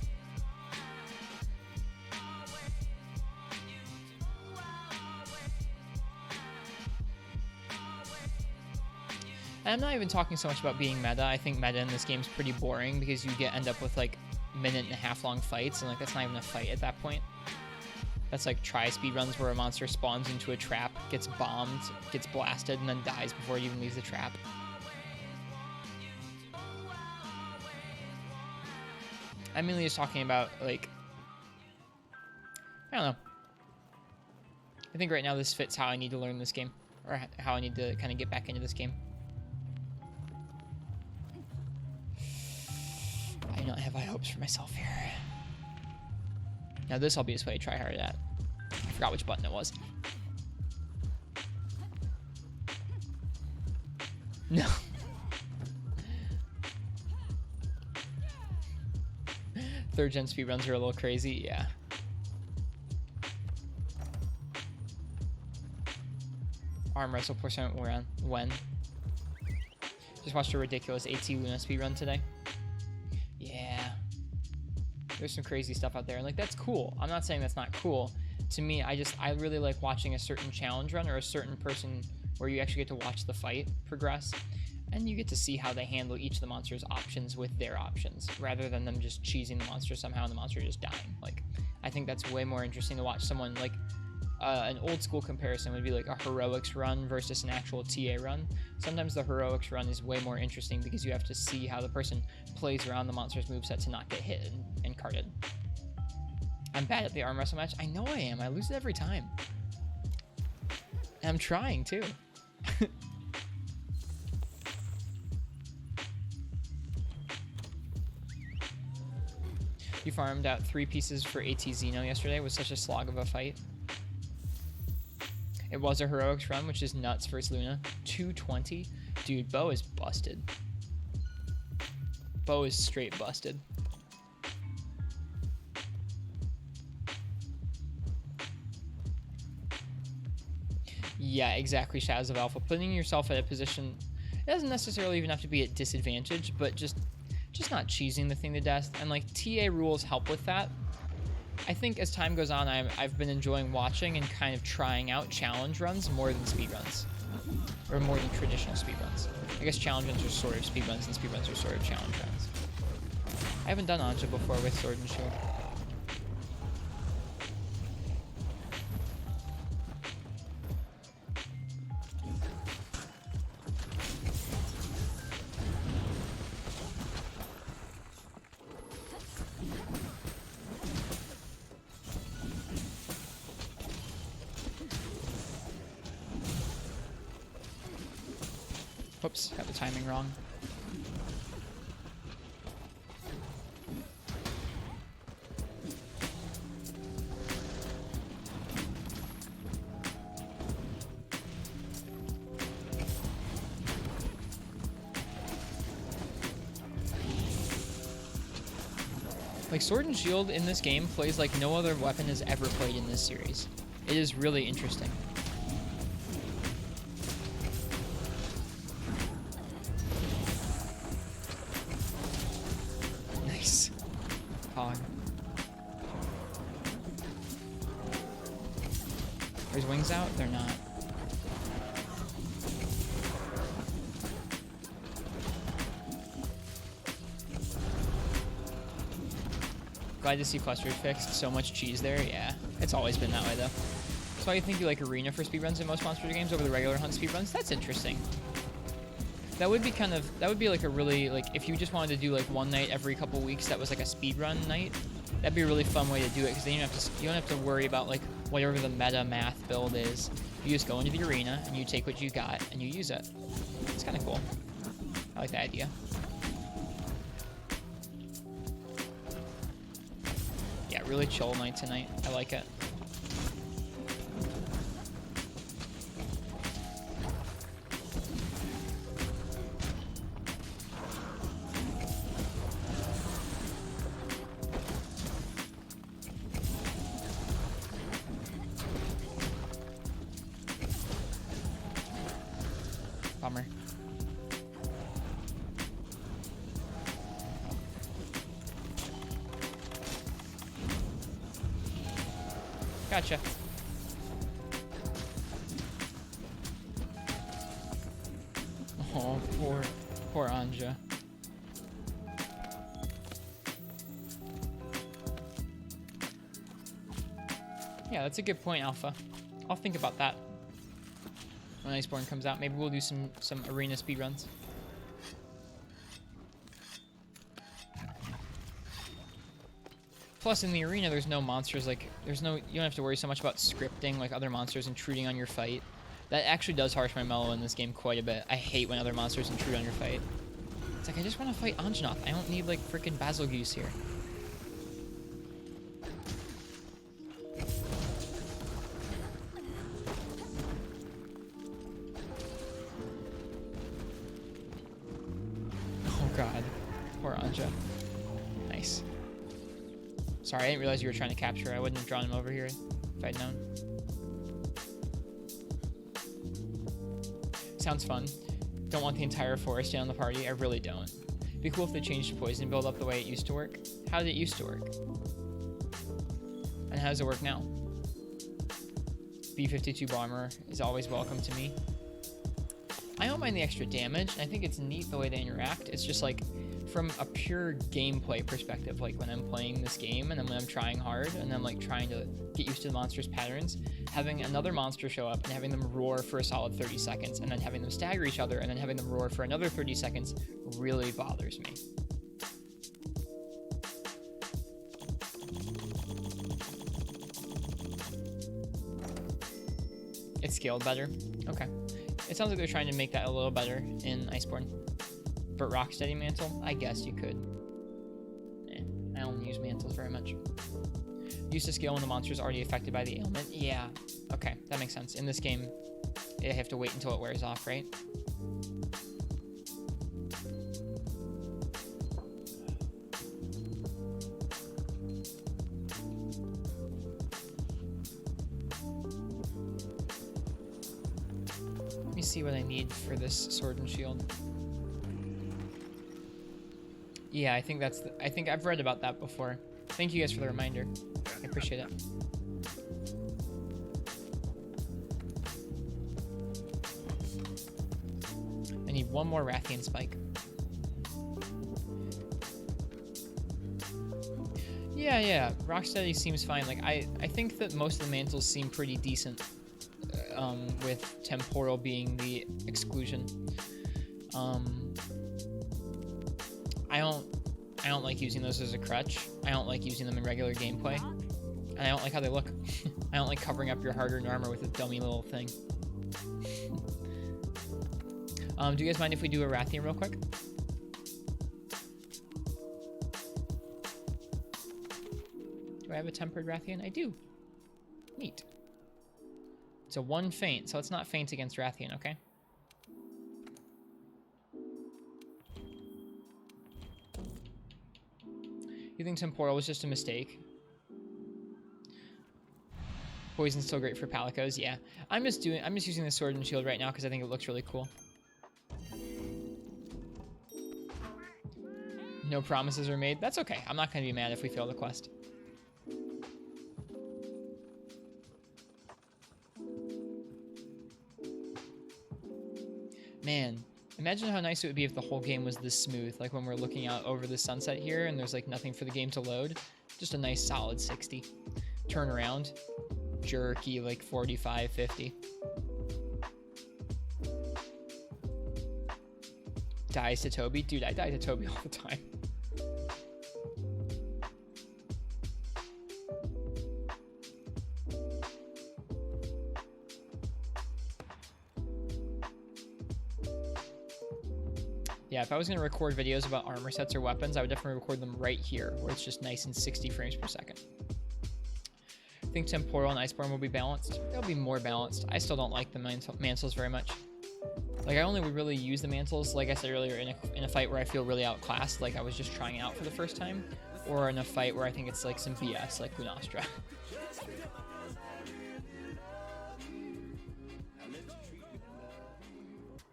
And I'm not even talking so much about being meta. I think meta in this game is pretty boring because you end up with like minute-and-a-half long fights, and like that's not even a fight at that point. That's like try speedruns where a monster spawns into a trap, gets bombed, gets blasted, and then dies before it even leaves the trap. I'm mainly just talking about like, I don't know. I think right now this fits how I need to learn this game, or how I need to kind of get back into this game. I do not have high hopes for myself here. Now this I'll be just way to try hard at. I forgot which button it was. No. Third gen speedruns are a little crazy, yeah. Arm wrestle percent when? Just watched a ridiculous AT Luna speedrun today. Yeah. There's some crazy stuff out there, and like that's cool. I'm not saying that's not cool. To me, I really like watching a certain challenge run or a certain person where you actually get to watch the fight progress, and you get to see how they handle each of the monster's options with their options, rather than them just cheesing the monster somehow and the monster just dying. Like, I think that's way more interesting to watch someone like an old school comparison would be like a heroics run versus an actual TA run. Sometimes the heroics run is way more interesting because you have to see how the person plays around the monster's moveset to not get hit and carded. I'm bad at the arm wrestle match. I know I am. I lose it every time. And I'm trying too. You farmed out 3 pieces for AT Xeno yesterday. It was such a slog of a fight. It was a heroics run, which is nuts versus Luna. 220? Dude, Bo is busted. Bo is straight busted. Yeah, exactly, Shadows of Alpha. Putting yourself at a position, it doesn't necessarily even have to be at disadvantage, but just not cheesing the thing to death. And like TA rules help with that. I think as time goes on, I've been enjoying watching and kind of trying out challenge runs more than speed runs, or more than traditional speed runs. I guess challenge runs are sort of speed runs, and speed runs are sort of challenge runs. I haven't done Anja before with Sword and Shield. Whoops, got the timing wrong. Like, Sword and Shield in this game plays like no other weapon has ever played in this series. It is really interesting. Nice. Pog. Are his wings out? They're not. Glad to see clusters fixed. So much cheese there. Yeah, it's always been that way though. So I think you like arena for speedruns in most Monster games over the regular hunt speedruns. That's interesting. That would be that would be like a really, like, if you just wanted to do like one night every couple weeks that was like a speedrun night, that'd be a really fun way to do it, because then you don't have to worry about like whatever the meta math build is. You just go into the arena and you take what you got and you use it. It's kind of cool. I like the idea. Yeah, really chill night tonight. I like it. Bummer. Gotcha. Oh, poor Anja. Yeah, that's a good point, Alpha. I'll think about that when Iceborne comes out. Maybe we'll do some arena speedruns. Plus, in the arena, there's no monsters, like, you don't have to worry so much about scripting, like other monsters intruding on your fight. That actually does harsh my mellow in this game quite a bit. I hate when other monsters intrude on your fight. It's like, I just want to fight Anjanath. I don't need, like, freaking Basilgoose here. Oh god. Poor Anja. Nice. Sorry, I didn't realize you were trying to capture. I wouldn't have drawn him over here if I'd known. Sounds fun. Don't want the entire forest down the party. I really don't. It'd be cool if they changed the poison build up the way it used to work. How did it used to work? And how does it work now? B-52 bomber is always welcome to me. I don't mind the extra damage. I think it's neat the way they interact. It's just like, from a pure gameplay perspective, like when I'm playing this game and then when I'm trying hard and I'm like trying to get used to the monster's patterns, having another monster show up and having them roar for a solid 30 seconds and then having them stagger each other and then having them roar for another 30 seconds really bothers me. It's scaled better. Okay. It sounds like they're trying to make that a little better in Iceborne. But Rocksteady Mantle? I guess you could. I don't use mantles very much. Used to scale when the monster is already affected by the ailment? Yeah. Okay, that makes sense. In this game, you have to wait until it wears off, right? Let me see what I need for this sword and shield. Yeah, I think I think I've read about that before. Thank you guys for the reminder. I appreciate it. I need one more Rathian spike. Yeah, Rocksteady seems fine. Like, I think that most of the mantles seem pretty decent, with temporal being the exclusion. I don't like using those as a crutch. I don't like using them in regular gameplay. And I don't like how they look. I don't like covering up your hard-earned armor with a dummy little thing. Do you guys mind if we do a Rathian real quick? Do I have a tempered Rathian? I do. Neat. It's a 1 feint, so it's not feint against Rathian, okay? You think Temporal was just a mistake? Poison's still great for Palicos, yeah. I'm just using the sword and shield right now because I think it looks really cool. No promises are made. That's okay. I'm not gonna be mad if we fail the quest. Man, imagine how nice it would be if the whole game was this smooth, like when we're looking out over the sunset here and there's like nothing for the game to load. Just a nice solid 60. Turn around, jerky like 45, 50. Dies to Toby? Dude, I die to Toby all the time. Yeah, if I was going to record videos about armor sets or weapons, I would definitely record them right here, where it's just nice and 60 frames per second. I think Temporal and Iceborne will be balanced. They'll be more balanced. I still don't like the mantles very much. Like, I only would really use the mantles, like I said earlier, in a fight where I feel really outclassed, like I was just trying out for the first time, or in a fight where I think it's like some BS, like Lunastra.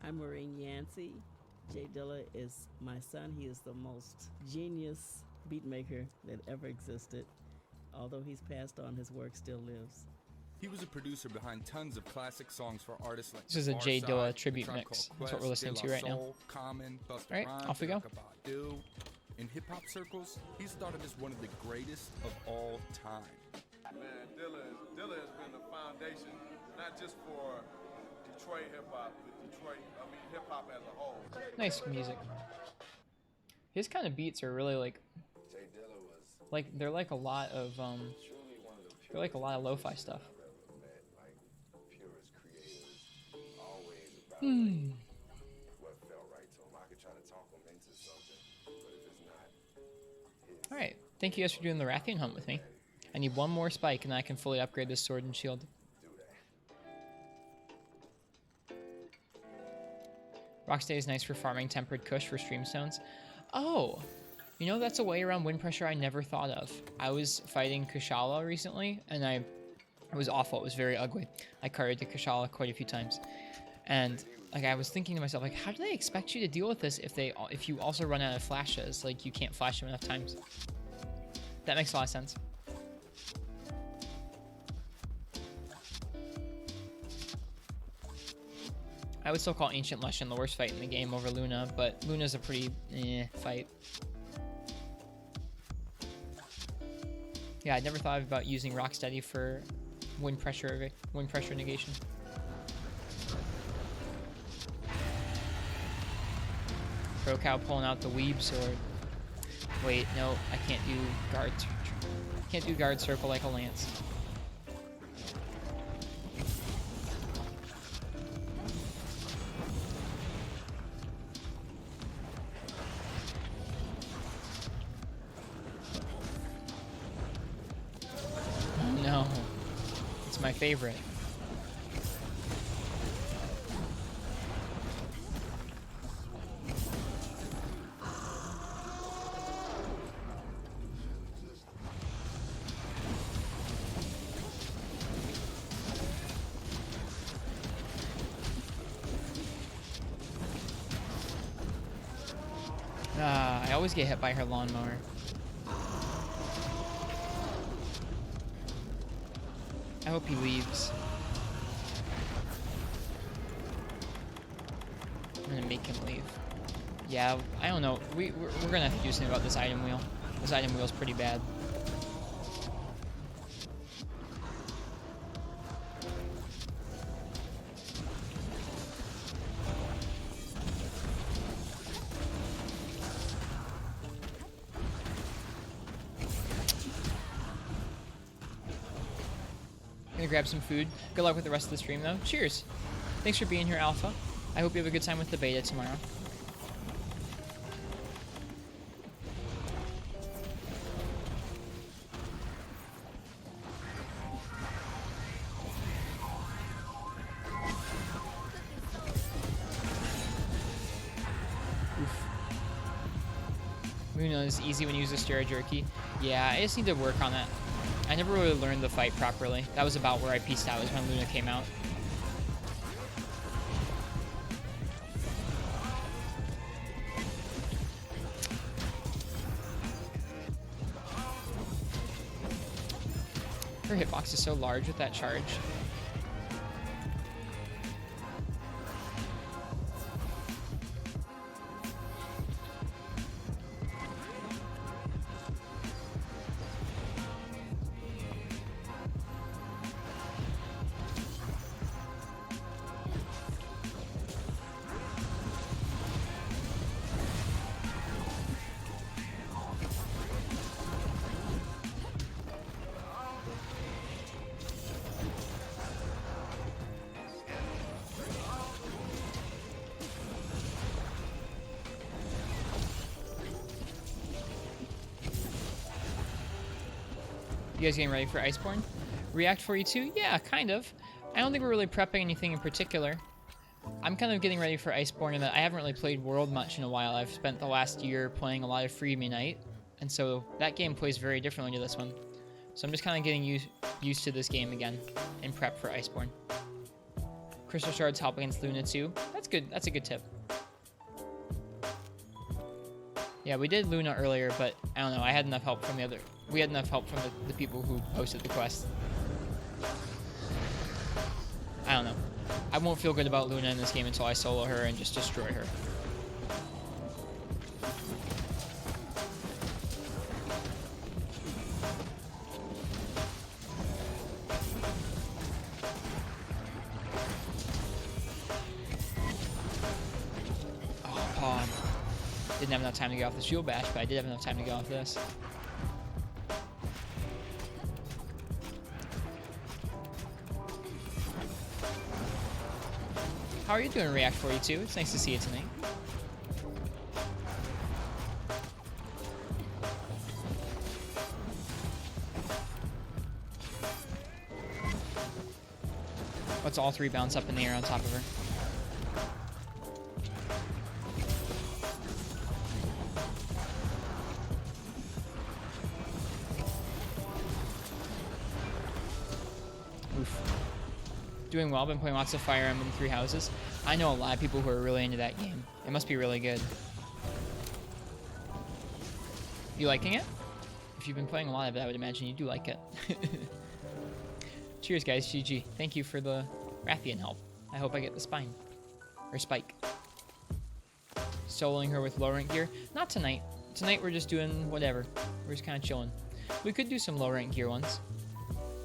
I'm Maureen Yancey. Jay Dilla is my son. He is the most genius beatmaker that ever existed. Although he's passed on, his work still lives. He was a producer behind tons of classic songs for artists like This is a Jay Farside, Dilla tribute A Tribe mix. Called That's what we're Quest, listening De to La right now. Soul, Common, Busta All right, Rhymes, off we go. Erykah Badu. In hip-hop circles, he's thought of as one of the greatest of all time. Man, Dilla has been the foundation, not just for Detroit hip-hop, but hip-hop as a whole. Nice music. His kind of beats are really like they're like a lot of lo-fi stuff. Alright, thank you guys for doing the Rathian hunt with me. I need one more spike and I can fully upgrade this sword and shield. Rocksteady is nice for farming tempered kush for streamstones. Oh, you know, that's a way around wind pressure I never thought of. I was fighting Kushala recently, and it was awful. It was very ugly. I carried the Kushala quite a few times. And like I was thinking to myself, like, how do they expect you to deal with this if you also run out of flashes? Like, you can't flash them enough times. That makes a lot of sense. I would still call Ancient Lushan the worst fight in the game over Luna, but Luna's a pretty fight. Yeah, I never thought about using Rocksteady for wind pressure negation. Pro Cow pulling out the Weeb sword. Wait, no, I can't do guard. Can't do guard circle like a lance. No, it's my favorite. I always get hit by her lawnmower. I hope he leaves. I'm gonna make him leave. Yeah, I don't know. We're gonna have to do something about this item wheel. This item wheel's pretty bad. Gonna grab some food. Good luck with the rest of the stream, though. Cheers. Thanks for being here, Alpha. I hope you have a good time with the beta tomorrow. Luna is easy when you use a stir jerky. Yeah, I just need to work on that. I never really learned the fight properly. That was about where I pieced out, was when Luna came out. Her hitbox is so large with that charge. You guys getting ready for Iceborne? React 42? Yeah, kind of. I don't think we're really prepping anything in particular. I'm kind of getting ready for Iceborne in that I haven't really played World much in a while. I've spent the last year playing a lot of Freemi Night, and so that game plays very differently to this one. So I'm just kind of getting used to this game again in prep for Iceborne. Crystal Shards help against Luna too. That's good. That's a good tip. Yeah, we did Luna earlier, but I don't know. I had enough help from we had enough help from the people who posted the quest. I don't know. I won't feel good about Luna in this game until I solo her and just destroy her. Oh, Pawn. Didn't have enough time to get off the shield bash, but I did have enough time to get off this. How are you doing, React 42? It's nice to see you tonight. Let's all three bounce up in the air on top of her. Doing well. Been playing lots of Fire Emblem Three Houses. I know a lot of people who are really into that game. It must be really good. You liking it? If you've been playing a lot of it, I would imagine you do like it. Cheers, guys. GG. Thank you for the Rathian help. I hope I get the spine. Or spike. Soloing her with low rank gear. Not tonight. Tonight we're just doing whatever. We're just kind of chilling. We could do some low rank gear ones.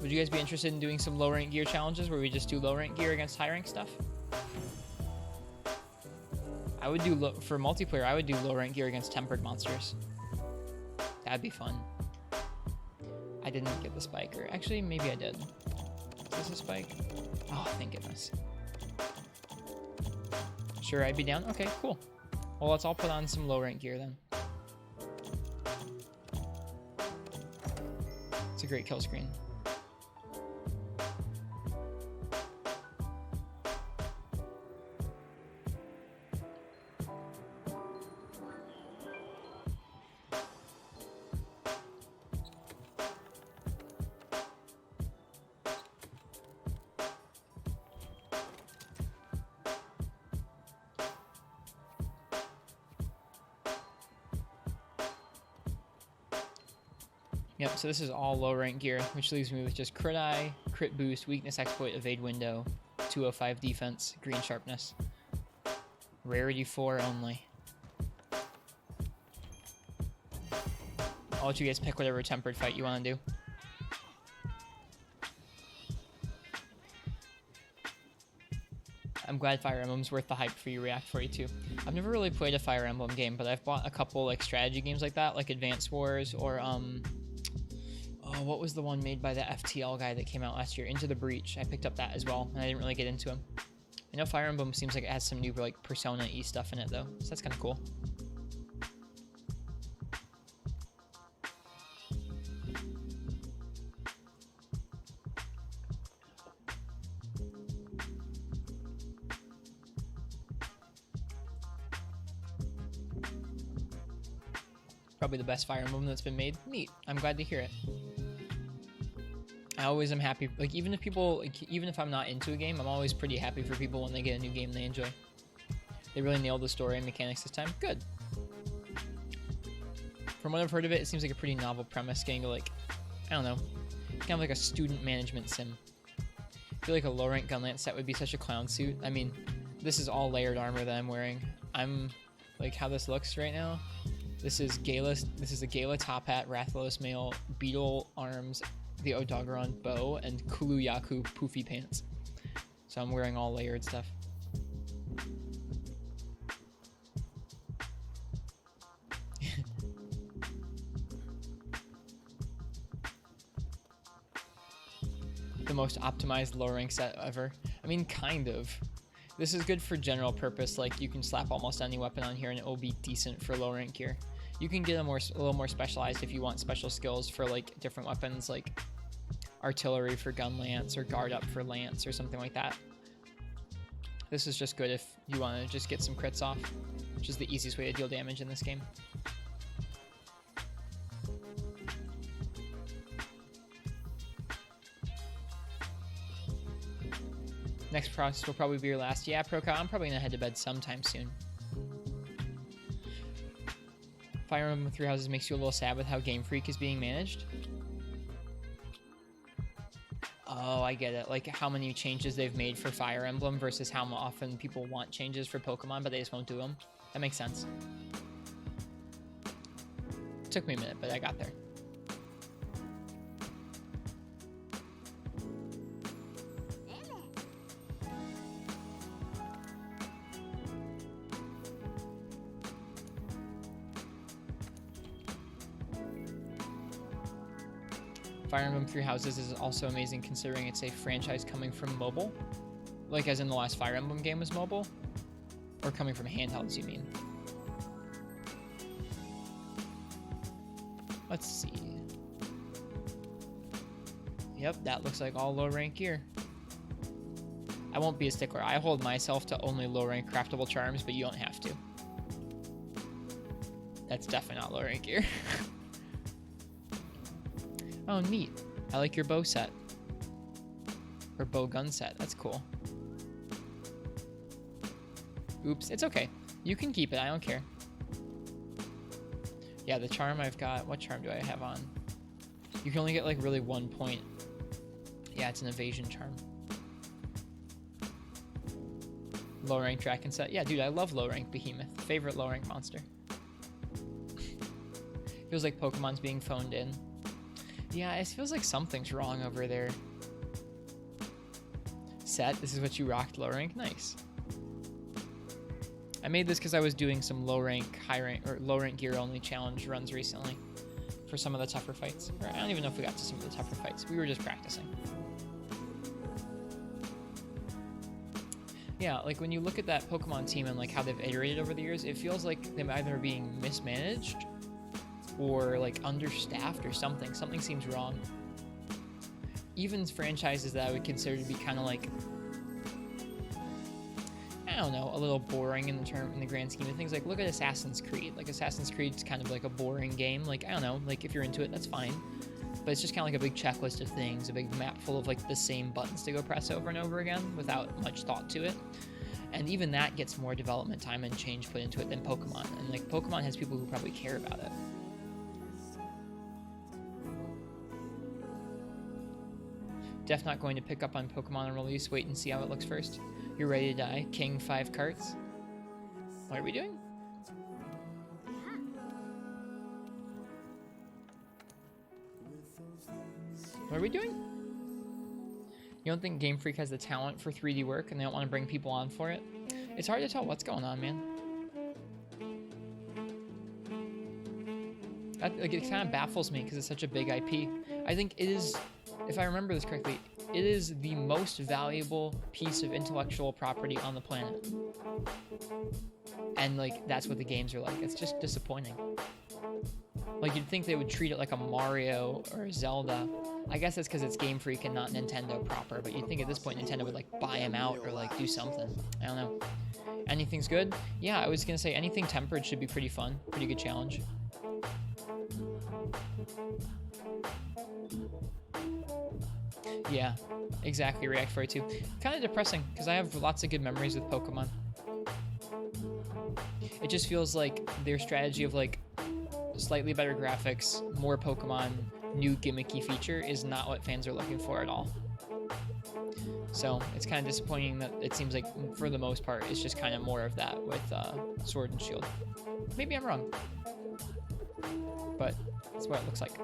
Would you guys be interested in doing some low rank gear challenges where we just do low rank gear against high rank stuff? I would do, for multiplayer, I would do low rank gear against tempered monsters. That'd be fun. I didn't get the spike, or actually, maybe I did. Is this a spike? Oh, thank goodness. Sure, I'd be down? Okay, cool. Well, let's all put on some low rank gear then. It's a great kill screen. Yep, so this is all low rank gear, which leaves me with just crit eye, crit boost, weakness exploit, evade window, 205 defense, green sharpness. Rarity 4 only. I'll let you guys pick whatever tempered fight you want to do. I'm glad Fire Emblem's worth the hype for you, React 42. I've never really played a Fire Emblem game, but I've bought a couple like strategy games like that, like Advance Wars or oh, what was the one made by the FTL guy that came out last year? Into the Breach. I picked up that as well, and I didn't really get into him. I know Fire Emblem seems like it has some new like Persona-y stuff in it though, so that's kind of cool. Probably the best Fire Emblem that's been made. Neat. I'm glad to hear it. I always am happy. Like even if people, like, even if I'm not into a game, I'm always pretty happy for people when they get a new game they enjoy. They really nailed the story and mechanics this time. Good. From what I've heard of it, it seems like a pretty novel premise. Getting to like, I don't know, kind of like a student management sim. I feel like a low rank Gunlance set would be such a clown suit. I mean, this is all layered armor that I'm wearing. I'm like how this looks right now. This is Gala. This is a Gala top hat, Rathalos mail, beetle arms, the Odogaron bow, and Kuluyaku poofy pants. So I'm wearing all layered stuff. The most optimized low rank set ever. I mean, kind of. This is good for general purpose. Like you can slap almost any weapon on here and it will be decent for low rank gear. You can get a little more specialized if you want special skills for like different weapons, like artillery for gun lance or guard up for lance or something like that. This is just good if you want to just get some crits off, which is the easiest way to deal damage in this game. Next process will probably be your last. Yeah, Procow, I'm probably gonna head to bed sometime soon. Fire Emblem Three Houses makes you a little sad with how Game Freak is being managed. Oh, I get it. Like how many changes they've made for Fire Emblem versus how often people want changes for Pokemon, but they just won't do them. That makes sense. Took me a minute, but I got there. Fire Emblem Three Houses is also amazing considering it's a franchise coming from mobile. Like as in the last Fire Emblem game was mobile? Or coming from handhelds, you mean? Let's see. Yep, that looks like all low rank gear. I won't be a stickler. I hold myself to only low rank craftable charms, but you don't have to. That's definitely not low rank gear. Oh, neat. I like your bow set. Or bow gun set. That's cool. Oops, it's okay. You can keep it. I don't care. Yeah, the charm I've got... What charm do I have on? You can only get, like, really 1 point. Yeah, it's an evasion charm. Low rank Draken set. Yeah, dude, I love low rank Behemoth. Favorite low rank monster. Feels like Pokemon's being phoned in. Yeah, it feels like something's wrong over there. Set, this is what you rocked low rank? Nice. I made this because I was doing some low rank, high rank, or low rank gear only challenge runs recently for some of the tougher fights. Or I don't even know if we got to some of the tougher fights. We were just practicing. Yeah, like when you look at that Pokemon team and like how they've iterated over the years, it feels like they're either being mismanaged or like understaffed or something. Something seems wrong. Even franchises that I would consider to be kind of like, I don't know, a little boring in the grand scheme of things. Like look at Assassin's Creed. Like Assassin's Creed's kind of like a boring game. Like I don't know, like if you're into it, that's fine. But it's just kind of like a big checklist of things, a big map full of like the same buttons to go press over and over again without much thought to it. And even that gets more development time and change put into it than Pokemon. And like Pokemon has people who probably care about it. Def not going to pick up on Pokemon on release. Wait and see how it looks first. You're ready to die. King 5 carts. What are we doing? What are we doing? You don't think Game Freak has the talent for 3D work and they don't want to bring people on for it? It's hard to tell what's going on, man. Like, it kind of baffles me because it's such a big IP. I think it is, if I remember this correctly, it is the most valuable piece of intellectual property on the planet. And like that's what the games are like. It's just disappointing. Like you'd think they would treat it like a Mario or a Zelda. I guess that's because it's Game Freak and not Nintendo proper, but you'd think at this point Nintendo would like buy them out or like do something. I don't know. Anything's good? Yeah, I was gonna say anything tempered should be pretty fun. Pretty good challenge. Yeah, exactly, React 42. Kind of depressing, because I have lots of good memories with Pokemon. It just feels like their strategy of like slightly better graphics, more Pokemon, new gimmicky feature is not what fans are looking for at all. So it's kind of disappointing that it seems like for the most part it's just kind of more of that with Sword and Shield. Maybe I'm wrong, but that's what it looks like.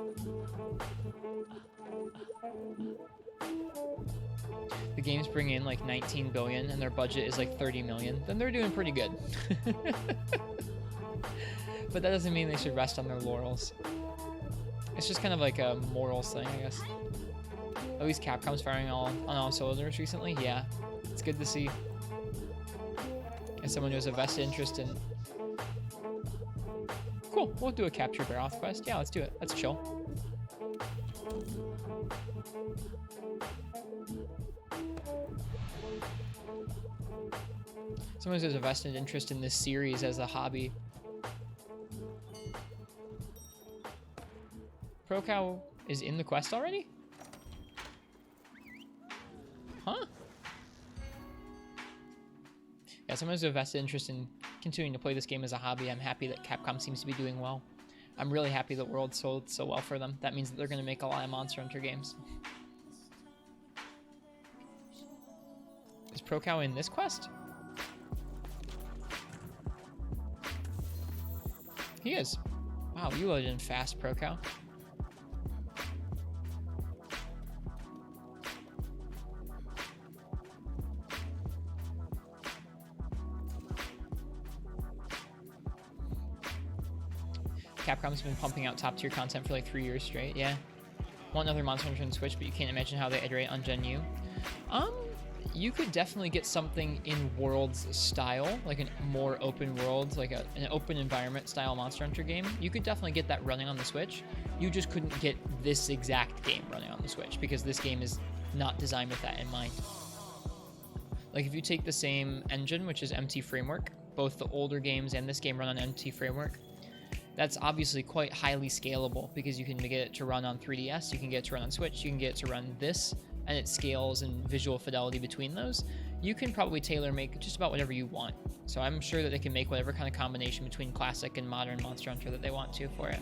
The games bring in like 19 billion and their budget is like 30 million, then they're doing pretty good. But that doesn't mean they should rest on their laurels. It's just kind of like a morals thing, I guess. At least Capcom's firing on all cylinders recently. Yeah, it's good to see. And someone who has a vested interest in... Cool, we'll do a Capture Barroth quest. Yeah, let's do it. Let's chill. Someone who has a vested interest in this series as a hobby. Pro Cow is in the quest already? Huh? Yeah, someone who has a vested interest in continuing to play this game as a hobby. I'm happy that Capcom seems to be doing well. I'm really happy that World sold so well for them. That means that they're going to make a lot of Monster Hunter games. Is Pro Cow in this quest? He is. Wow, you loaded in fast, Pro Cow. Capcom's been pumping out top tier content for like 3 years straight, yeah. Want another Monster Hunter on Switch, but you can't imagine how they iterate on Gen U. You could definitely get something in Worlds style, like a more open world, like an open environment style Monster Hunter game. You could definitely get that running on the Switch. You just couldn't get this exact game running on the Switch because this game is not designed with that in mind. Like if you take the same engine, which is MT Framework, both the older games and this game run on MT Framework, that's obviously quite highly scalable because you can get it to run on 3DS, you can get it to run on Switch, you can get it to run this, and it scales and visual fidelity between those. You can probably tailor make just about whatever you want. So I'm sure that they can make whatever kind of combination between classic and modern Monster Hunter that they want to for it.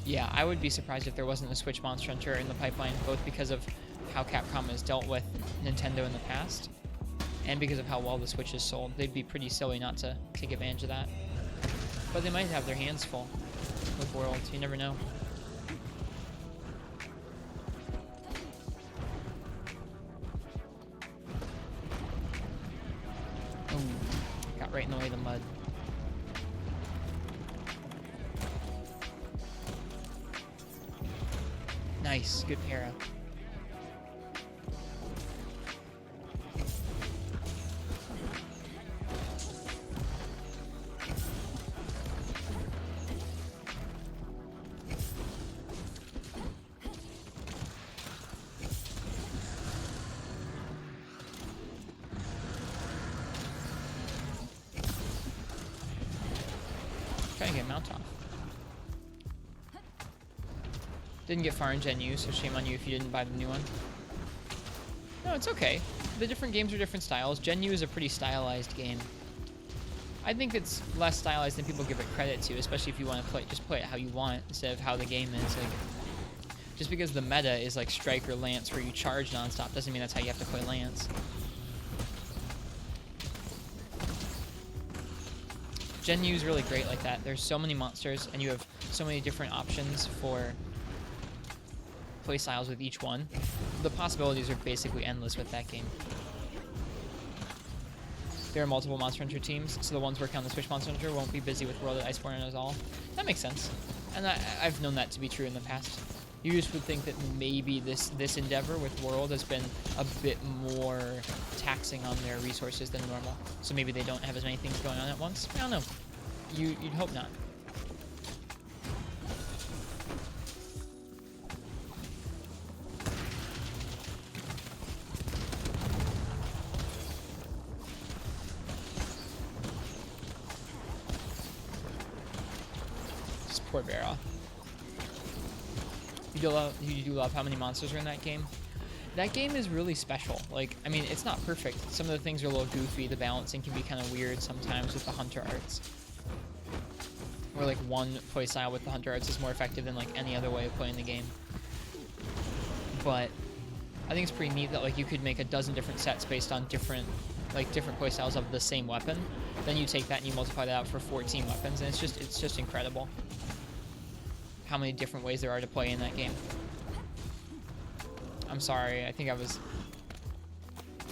Yeah, I would be surprised if there wasn't a Switch Monster Hunter in the pipeline, both because of how Capcom has dealt with Nintendo in the past, and because of how well the Switch is sold. They'd be pretty silly not to take advantage of that. But they might have their hands full with Worlds, you never know. Ooh, got right in the way of the mud. Nice, good para. Trying to get mount off. Didn't get far in Gen U, so shame on you if you didn't buy the new one. No, it's okay. The different games are different styles. Gen U is a pretty stylized game. I think it's less stylized than people give it credit to, especially if you want to play, just play it how you want instead of how the game is. Like, just because the meta is like Strike or Lance where you charge nonstop doesn't mean that's how you have to play Lance. Gen U is really great like that. There's so many monsters and you have so many different options for play styles with each one. The possibilities are basically endless with that game. there are multiple Monster Hunter teams, so the ones working on the Switch Monster Hunter won't be busy with World at Iceborne at all. That makes sense, and I've known that to be true in the past. You just would think that maybe this endeavor with World has been a bit more taxing on their resources than normal, so maybe they don't have as many things going on at once. I don't know. You'd hope not. Just poor Vera. You do love how many monsters are in that game. That game is really special. Like, I mean, it's not perfect. Some of the things are a little goofy. The balancing can be kind of weird sometimes with the hunter arts. Where like one playstyle with the hunter arts is more effective than like any other way of playing the game. But I think it's pretty neat that like you could make a dozen different sets based on different playstyles of the same weapon. Then you take that and you multiply that out for 14 weapons, and it's just incredible how many different ways there are to play in that game. I'm sorry, I think I was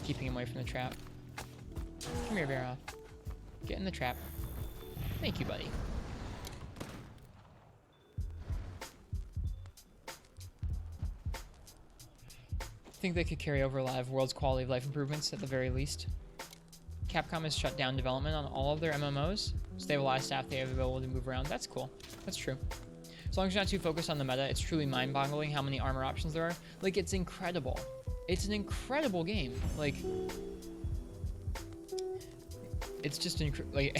keeping him away from the trap. Come here, Vera. Get in the trap. Thank you, buddy. I think they could carry over a lot of World's quality of life improvements at the very least. Capcom has shut down development on all of their MMOs, so they have a lot of staff they have available to move around. That's cool. That's true. As long as you're not too focused on the meta, it's truly mind-boggling how many armor options there are. Like, it's incredible. It's an incredible game. Like, it's just like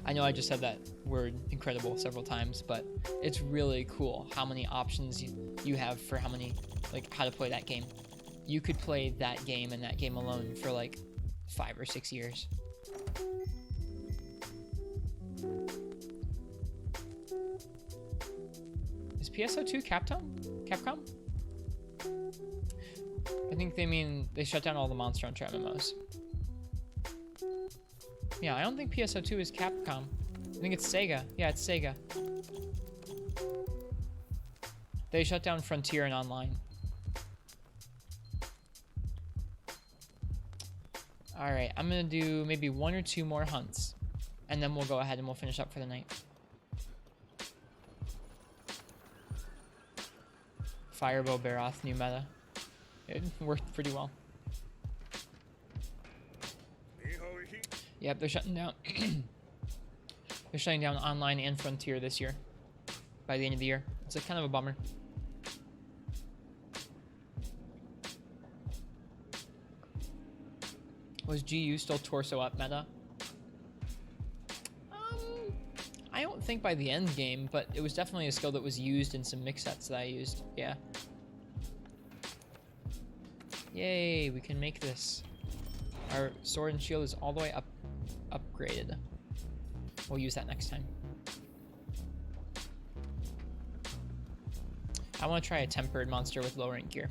I know I just said that word incredible several times, but it's really cool how many options you have for how to play that game. You could play that game and that game alone for like 5 or 6 years. Is PSO2 Capcom? I think they mean they shut down all the Monster Hunter MMOs. Yeah, I don't think PSO2 is Capcom. I think it's Sega. Yeah, it's Sega. They shut down Frontier and Online. Alright, I'm gonna do maybe 1 or 2 more hunts, and then we'll go ahead and we'll finish up for the night. Firebow Baroth new meta. It worked pretty well. Yep, they're shutting down. They're shutting down Online and Frontier this year. By the end of the year, it's kind of a bummer. Was GU still torso up meta? I don't think by the end game, but it was definitely a skill that was used in some mix sets that I used. Yeah. Yay, we can make this. Our sword and shield is all the way upgraded. We'll use that next time. I want to try a tempered monster with low rank gear.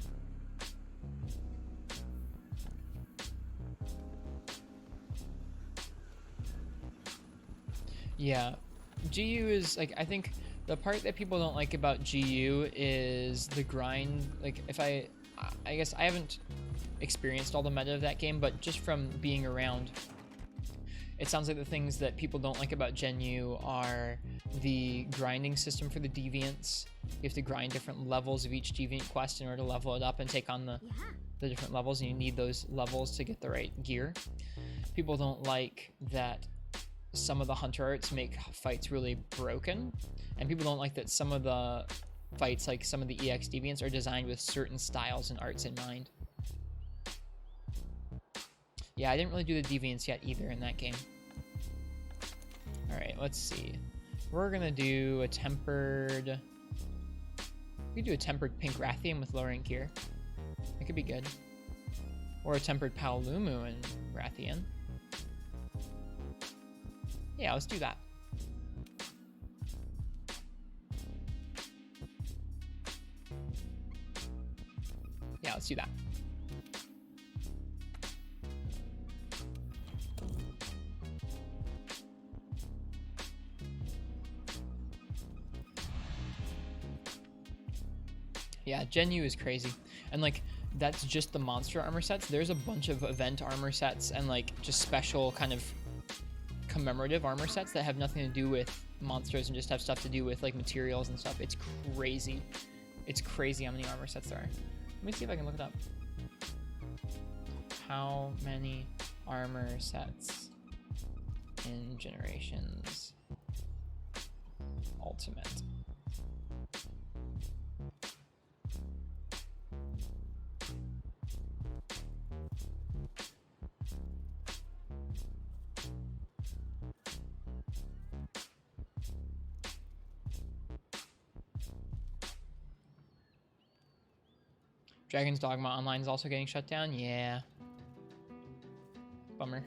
Yeah, GU is like, I think the part that people don't like about GU is the grind. Like, I guess I haven't experienced all the meta of that game, but just from being around, it sounds like the things that people don't like about Gen U are the grinding system for the deviants. You have to grind different levels of each deviant quest in order to level it up and take on the different levels, and you need those levels to get the right gear. People don't like that some of the hunter arts make fights really broken, and people don't like that some of the fights, like some of the EX deviants, are designed with certain styles and arts in mind. Yeah, I didn't really do the deviants yet either in that game. Alright, let's see. We're gonna do a tempered... We could do a tempered Pink Rathian with low rank gear. That could be good. Or a tempered Paolumu and Rathian. Yeah, let's do that. Yeah, let's do that. Yeah, Gen U is crazy. And like, that's just the monster armor sets. There's a bunch of event armor sets and like just special kind of commemorative armor sets that have nothing to do with monsters and just have stuff to do with like materials and stuff. It's crazy. It's crazy how many armor sets there are. Let me see if I can look it up. How many armor sets in Generations Ultimate? Dragon's Dogma Online is also getting shut down. Yeah. Bummer.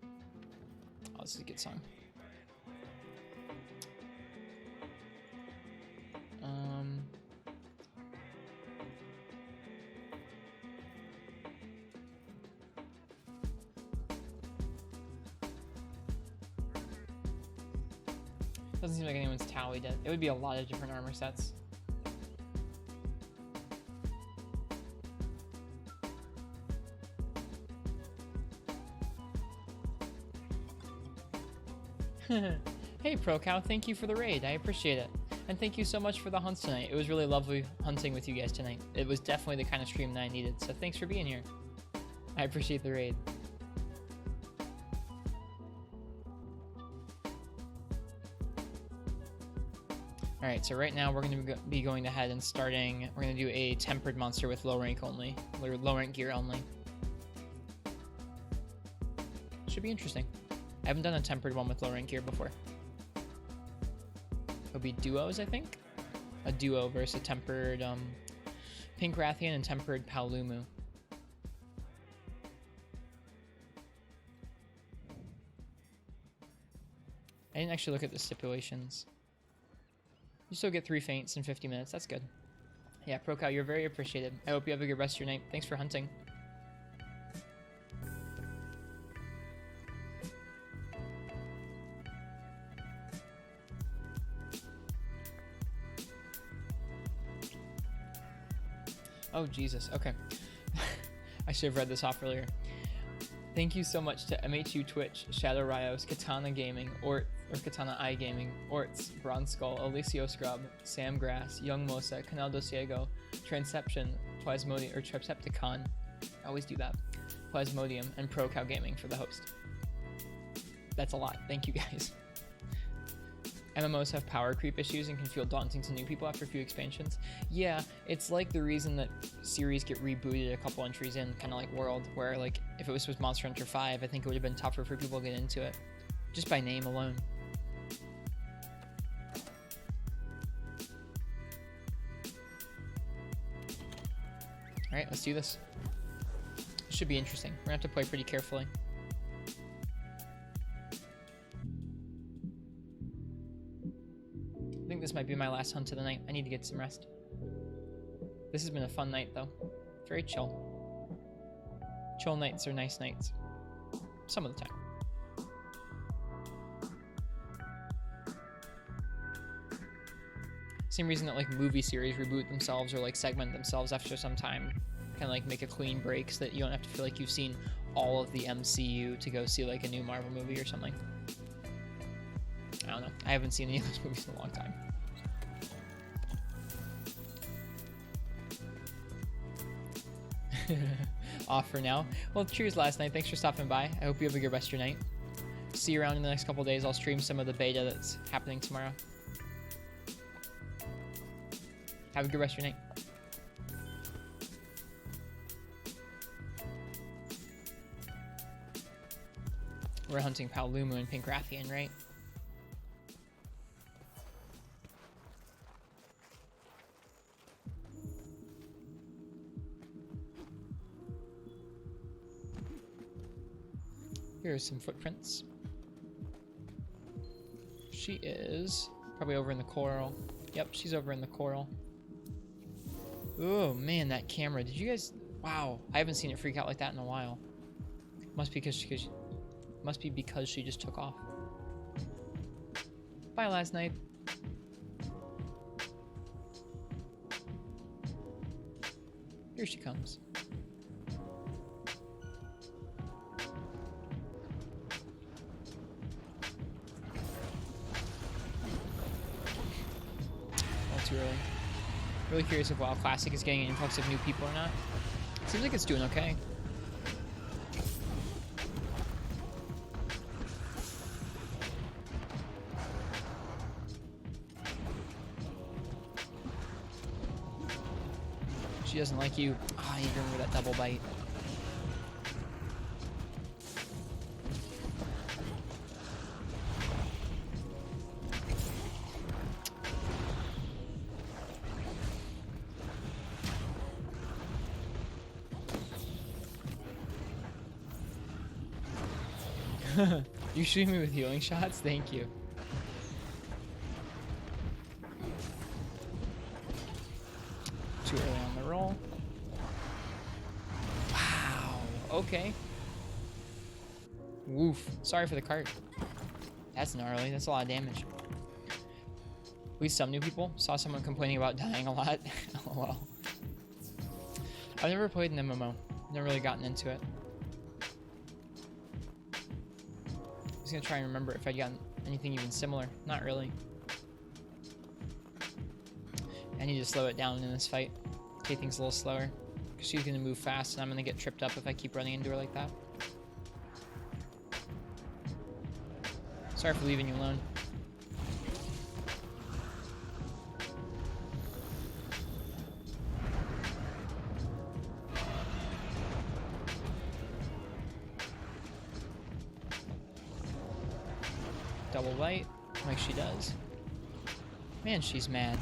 Oh, this is a good song. Doesn't seem like anyone's tallied it. It would be a lot of different armor sets. Hey Pro Cow, thank you for the raid. I appreciate it. And thank you so much for the hunts tonight. It was really lovely hunting with you guys tonight. It was definitely the kind of stream that I needed. So thanks for being here. I appreciate the raid. Alright, so right now we're going to be going ahead and starting. We're going to do a tempered monster with low rank only. Or low rank gear only. Should be interesting. I haven't done a tempered one with low rank gear before. It'll be duos, I think. A duo versus a tempered Pink Rathian and tempered Palumu. I didn't actually look at the stipulations. You still get 3 faints in 50 minutes. That's good. Yeah, Procow, you're very appreciated. I hope you have a good rest of your night. Thanks for hunting. Oh, Jesus. Okay. I should have read this off earlier. Thank you so much to MHU Twitch, Shadow Rios, Katana Gaming, Katana Eye Gaming, Orts, Bronze Skull, Alicio Scrub, Sam Grass, Young Mosa, Canaldo Ciego, Transception, Tripsepticon, I always do that, Plasmodium, and Pro Cow Gaming for the host. That's a lot. Thank you guys. MMOs have power creep issues and can feel daunting to new people after a few expansions. Yeah, it's like the reason that series get rebooted a couple entries in, kind of like World, where like if it was with Monster Hunter 5, I think it would have been tougher for people to get into it, just by name alone. Alright, let's do this. It should be interesting. We're gonna have to play pretty carefully. I think this might be my last hunt of the night. I need to get some rest. This has been a fun night, though. Very chill. Chill nights are nice nights. Some of the time. Same reason that like movie series reboot themselves or like segment themselves after some time. Kind of like make a clean break so that you don't have to feel like you've seen all of the MCU to go see like a new Marvel movie or something. I don't know. I haven't seen any of those movies in a long time. Off for now. Well, cheers last night. Thanks for stopping by. I hope you have a good rest of your night. See you around in the next couple days. I'll stream some of the beta that's happening tomorrow. Have a good rest of your night. We're hunting Palumu and Pink Rathian, right? Here's some footprints. She is probably over in the coral. Yep, she's over in the coral. Oh man, that camera. Did you guys... Wow, I haven't seen it freak out like that in a while. Must be because she just took off. Bye last night. Here she comes. too early. Really curious if WoW Classic is getting an influx of new people or not. Seems like it's doing okay. She doesn't like you. Ah, I need to remember that double bite. You shooting me with healing shots? Thank you. Too early on the roll. Wow. Okay. Woof. Sorry for the cart. That's gnarly. That's a lot of damage. At least some new people. Saw someone complaining about dying a lot. LOL. I've never played an MMO. Never really gotten into it. I was gonna try and remember if I'd gotten anything even similar. Not really. I need to slow it down in this fight. Take things a little slower. Because she's gonna move fast and I'm gonna get tripped up if I keep running into her like that. Sorry for leaving you alone. Double light, like she does. Man, she's mad.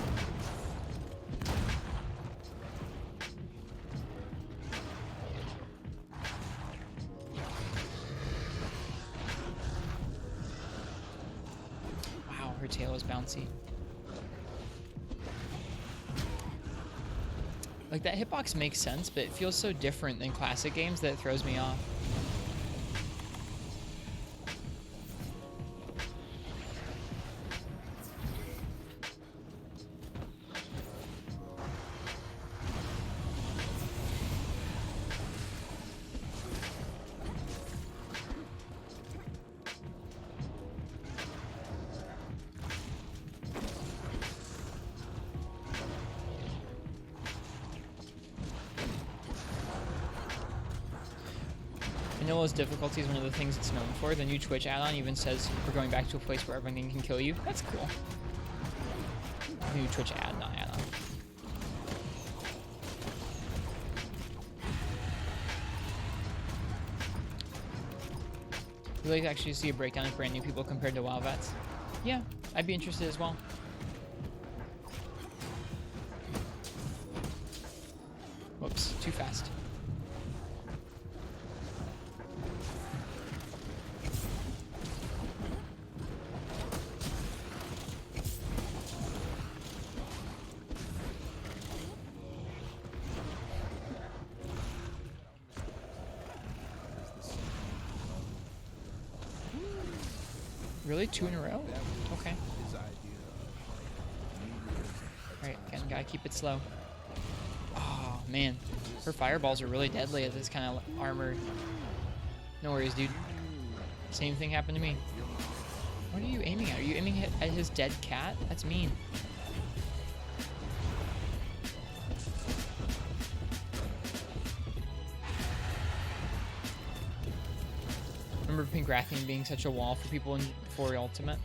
Wow, her tail is bouncy. Like, that hitbox makes sense, but it feels so different than classic games that it throws me off. Vanilla's difficulty is one of the things it's known for. The new Twitch add-on even says we're going back to a place where everything can kill you. That's cool. New Twitch add-on. Would you like to actually see a breakdown of brand new people compared to WoW vets? Yeah, I'd be interested as well. Whoops, too fast. Really? 2 in a row? Okay. Alright, again, gotta keep it slow. Oh, man. Her fireballs are really deadly at this kind of armor. No worries, dude. Same thing happened to me. What are you aiming at? Are you aiming at his dead cat? That's mean. Remember Pink Rathian being such a wall for people in 4 Ultimate?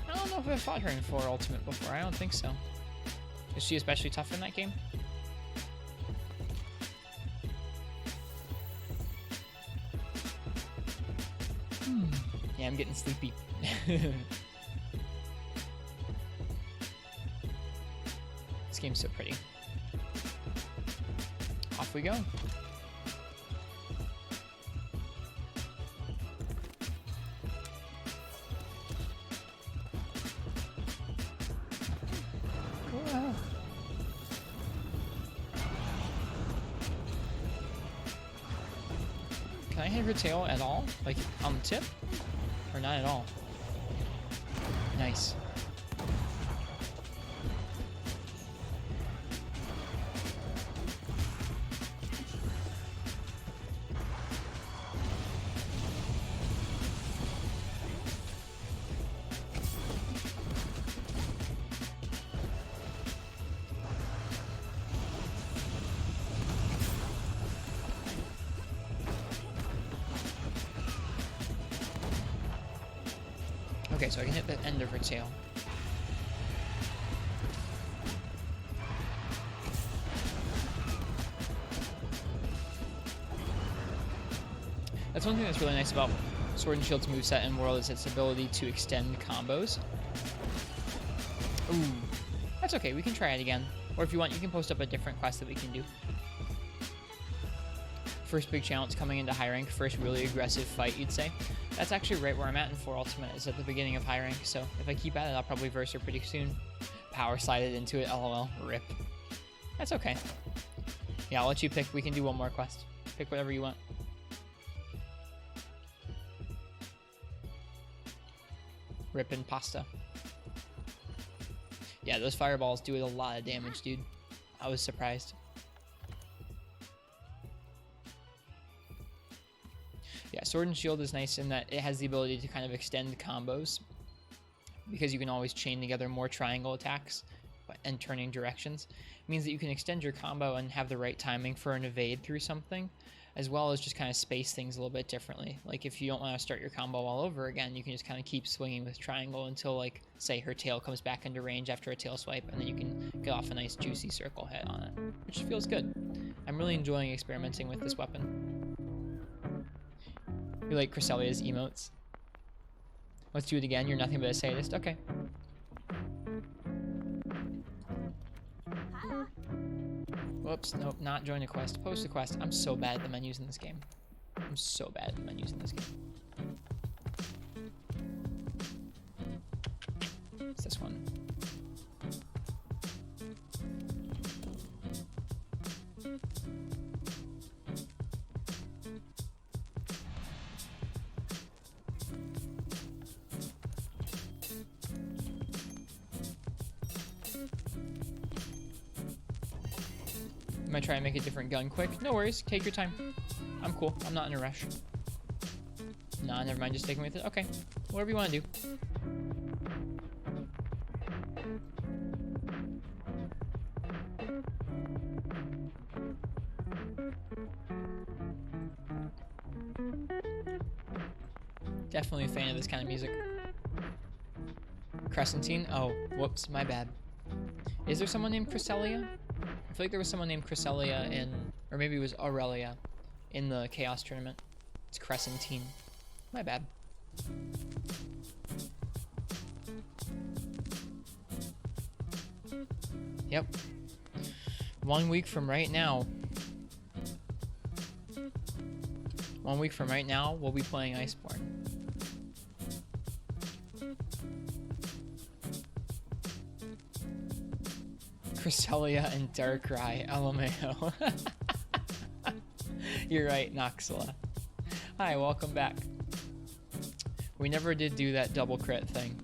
I don't know if I've fought her in 4 Ultimate before. I don't think so. Is she especially tough in that game? Yeah, I'm getting sleepy. This game's so pretty. Off we go. Wow. Can I hit her tail at all? Like, on the tip? Or not at all? Nice. Okay, so I can hit the end of her tail. That's one thing that's really nice about Sword and Shield's moveset in World is its ability to extend combos. Ooh, that's okay, we can try it again. Or if you want, you can post up a different quest that we can do. First big challenge coming into high rank, first really aggressive fight, you'd say. That's actually right where I'm at in 4 Ultimate, is at the beginning of high rank, so if I keep at it, I'll probably verse her pretty soon. Power slided into it, lol, rip. That's okay. Yeah, I'll let you pick, we can do one more quest. Pick whatever you want. Rippin' pasta. Yeah, those fireballs do a lot of damage, dude. I was surprised. Yeah, Sword and Shield is nice in that it has the ability to kind of extend combos because you can always chain together more triangle attacks and turning directions. It means that you can extend your combo and have the right timing for an evade through something, as well as just kind of space things a little bit differently. Like if you don't want to start your combo all over again, you can just kind of keep swinging with triangle until, like, say her tail comes back into range after a tail swipe, and then you can get off a nice juicy circle hit on it, which feels good. I'm really enjoying experimenting with this weapon. You like Cresselia's emotes? Let's do it again. You're nothing but a sadist. Okay. Whoops, nope, not join a quest. Post a quest. I'm so bad at the menus in this game. I'm so bad at the menus in this game. It's this one. I might try and make a different gun quick. No worries, take your time. I'm cool, I'm not in a rush. Nah, never mind, just sticking with it. Okay, whatever you want to do. Definitely a fan of this kind of music. Crescentine? Oh, whoops, my bad. Is there someone named Cresselia? I feel like there was someone named Cresselia in, or maybe it was Aurelia, in the Chaos Tournament. It's Crescentine. My bad. Yep. 1 week from right now. 1 week from right now, we'll be playing Iceborne. Cresselia and Darkrai, LMAO. You're right, Noxula. Hi, welcome back. We never did do that double crit thing.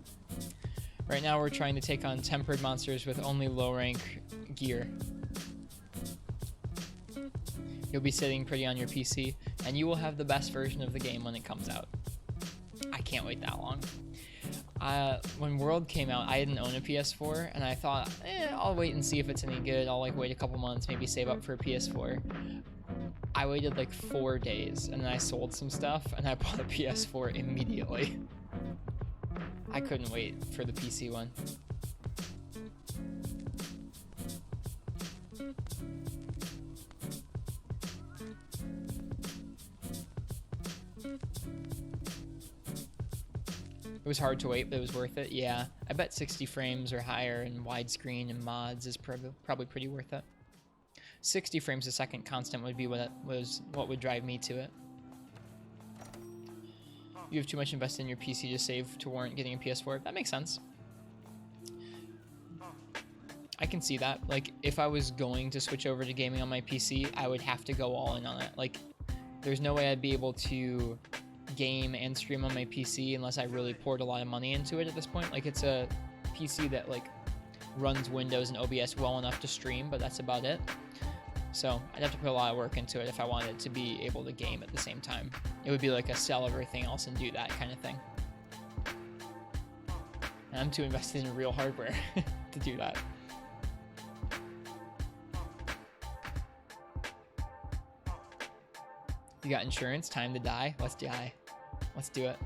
Right now we're trying to take on tempered monsters with only low rank gear. You'll be sitting pretty on your PC, and you will have the best version of the game when it comes out. I can't wait that long. When World came out, I didn't own a PS4, and I thought, I'll wait and see if it's any good. I'll like wait a couple months, maybe save up for a PS4. I waited like 4 days, and then I sold some stuff, and I bought a PS4 immediately. I couldn't wait for the PC one. It was hard to wait, but it was worth it. Yeah, I bet 60 frames or higher in widescreen and mods is probably pretty worth it. 60 frames a second constant would be what would drive me to it. You have too much invested in your PC to save to warrant getting a PS4. That makes sense. I can see that. Like, if I was going to switch over to gaming on my PC, I would have to go all in on it. Like, there's no way I'd be able to game and stream on my PC unless I really poured a lot of money into it at this point. Like, it's a PC that like runs Windows and OBS well enough to stream, but that's about it. So I'd have to put a lot of work into it if I wanted to be able to game at the same time. It would be like a sell everything else and do that kind of thing. And I'm too invested in real hardware to do that. You got insurance? Time to die? Let's die. Let's do it.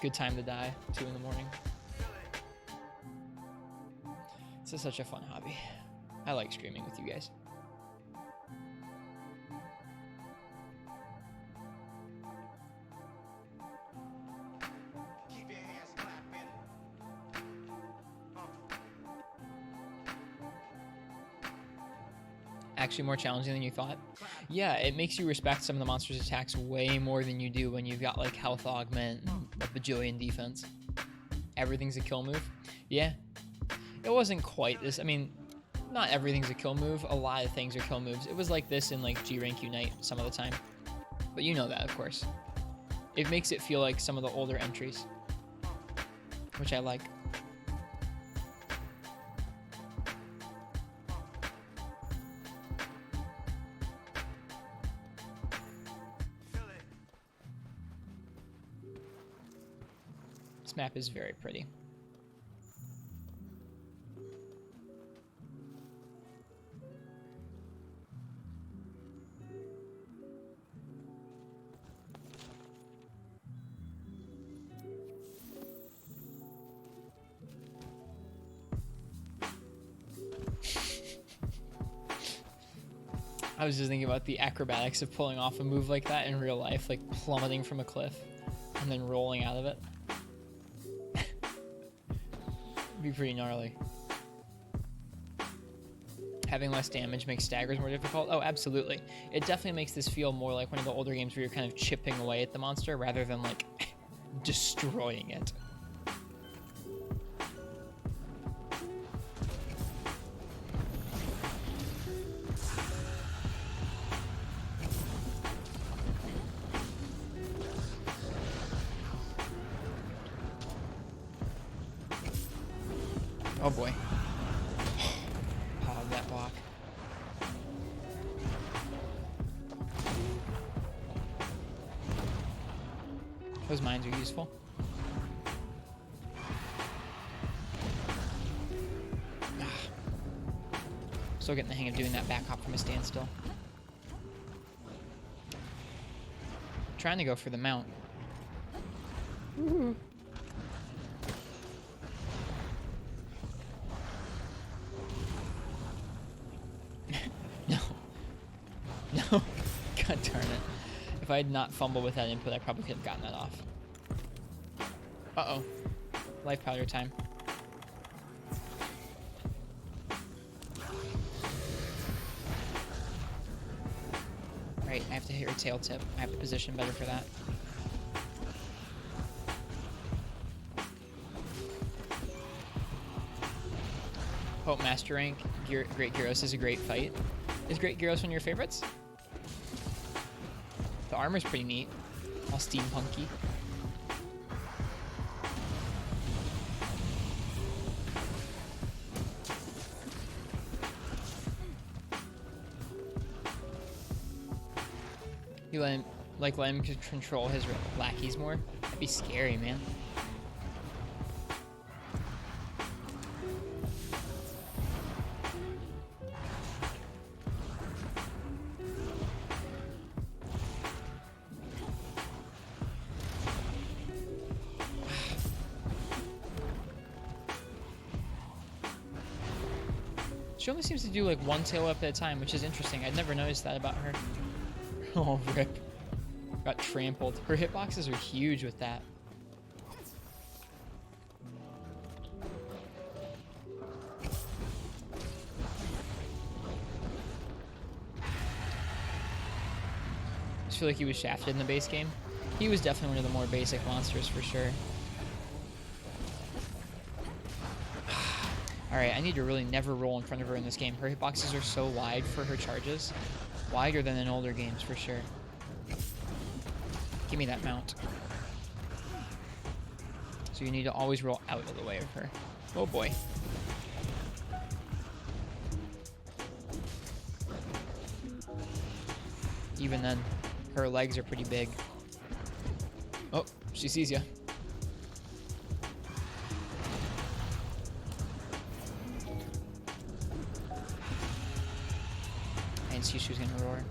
Good time to die, 2 in the morning. This is such a fun hobby. I like streaming with you guys. Keep your hands clapping. Actually more challenging than you thought. Yeah, it makes you respect some of the monster's attacks way more than you do when you've got like health augment and a bajillion defense. Everything's a kill move. Yeah, it wasn't quite this. I mean, not everything's a kill move. A lot of things are kill moves. It was like this in like G Rank Unite some of the time. But you know that, of course. It makes it feel like some of the older entries, which I like. This map is very pretty. I was just thinking about the acrobatics of pulling off a move like that in real life, like plummeting from a cliff and then rolling out of it. Be pretty gnarly. Having less damage makes staggers more difficult. Oh, absolutely. It definitely makes this feel more like one of the older games where you're kind of chipping away at the monster rather than like destroying it. Oh boy. Oh, that block. Those mines are useful. Still getting the hang of doing that back hop from a standstill. Trying to go for the mount. Woo. No. God darn it. If I had not fumbled with that input, I probably could have gotten that off. Uh-oh. Life powder time. Right, I have to hit your tail tip. I have to position better for that. Hope Master Rank, Great Gyros is a great fight. Is Great Gyros one of your favorites? The armor's pretty neat. All steampunky. You let him control his lackeys more? That'd be scary, man. She only seems to do like one tail whip at a time, which is interesting. I'd never noticed that about her. Oh, rip. Got trampled. Her hitboxes are huge with that. I just feel like he was shafted in the base game. He was definitely one of the more basic monsters for sure. Alright, I need to really never roll in front of her in this game. Her hitboxes are so wide for her charges. Wider than in older games, for sure. Give me that mount. So you need to always roll out of the way of her. Oh boy. Even then, her legs are pretty big. Oh, she sees ya. See, she was gonna roar.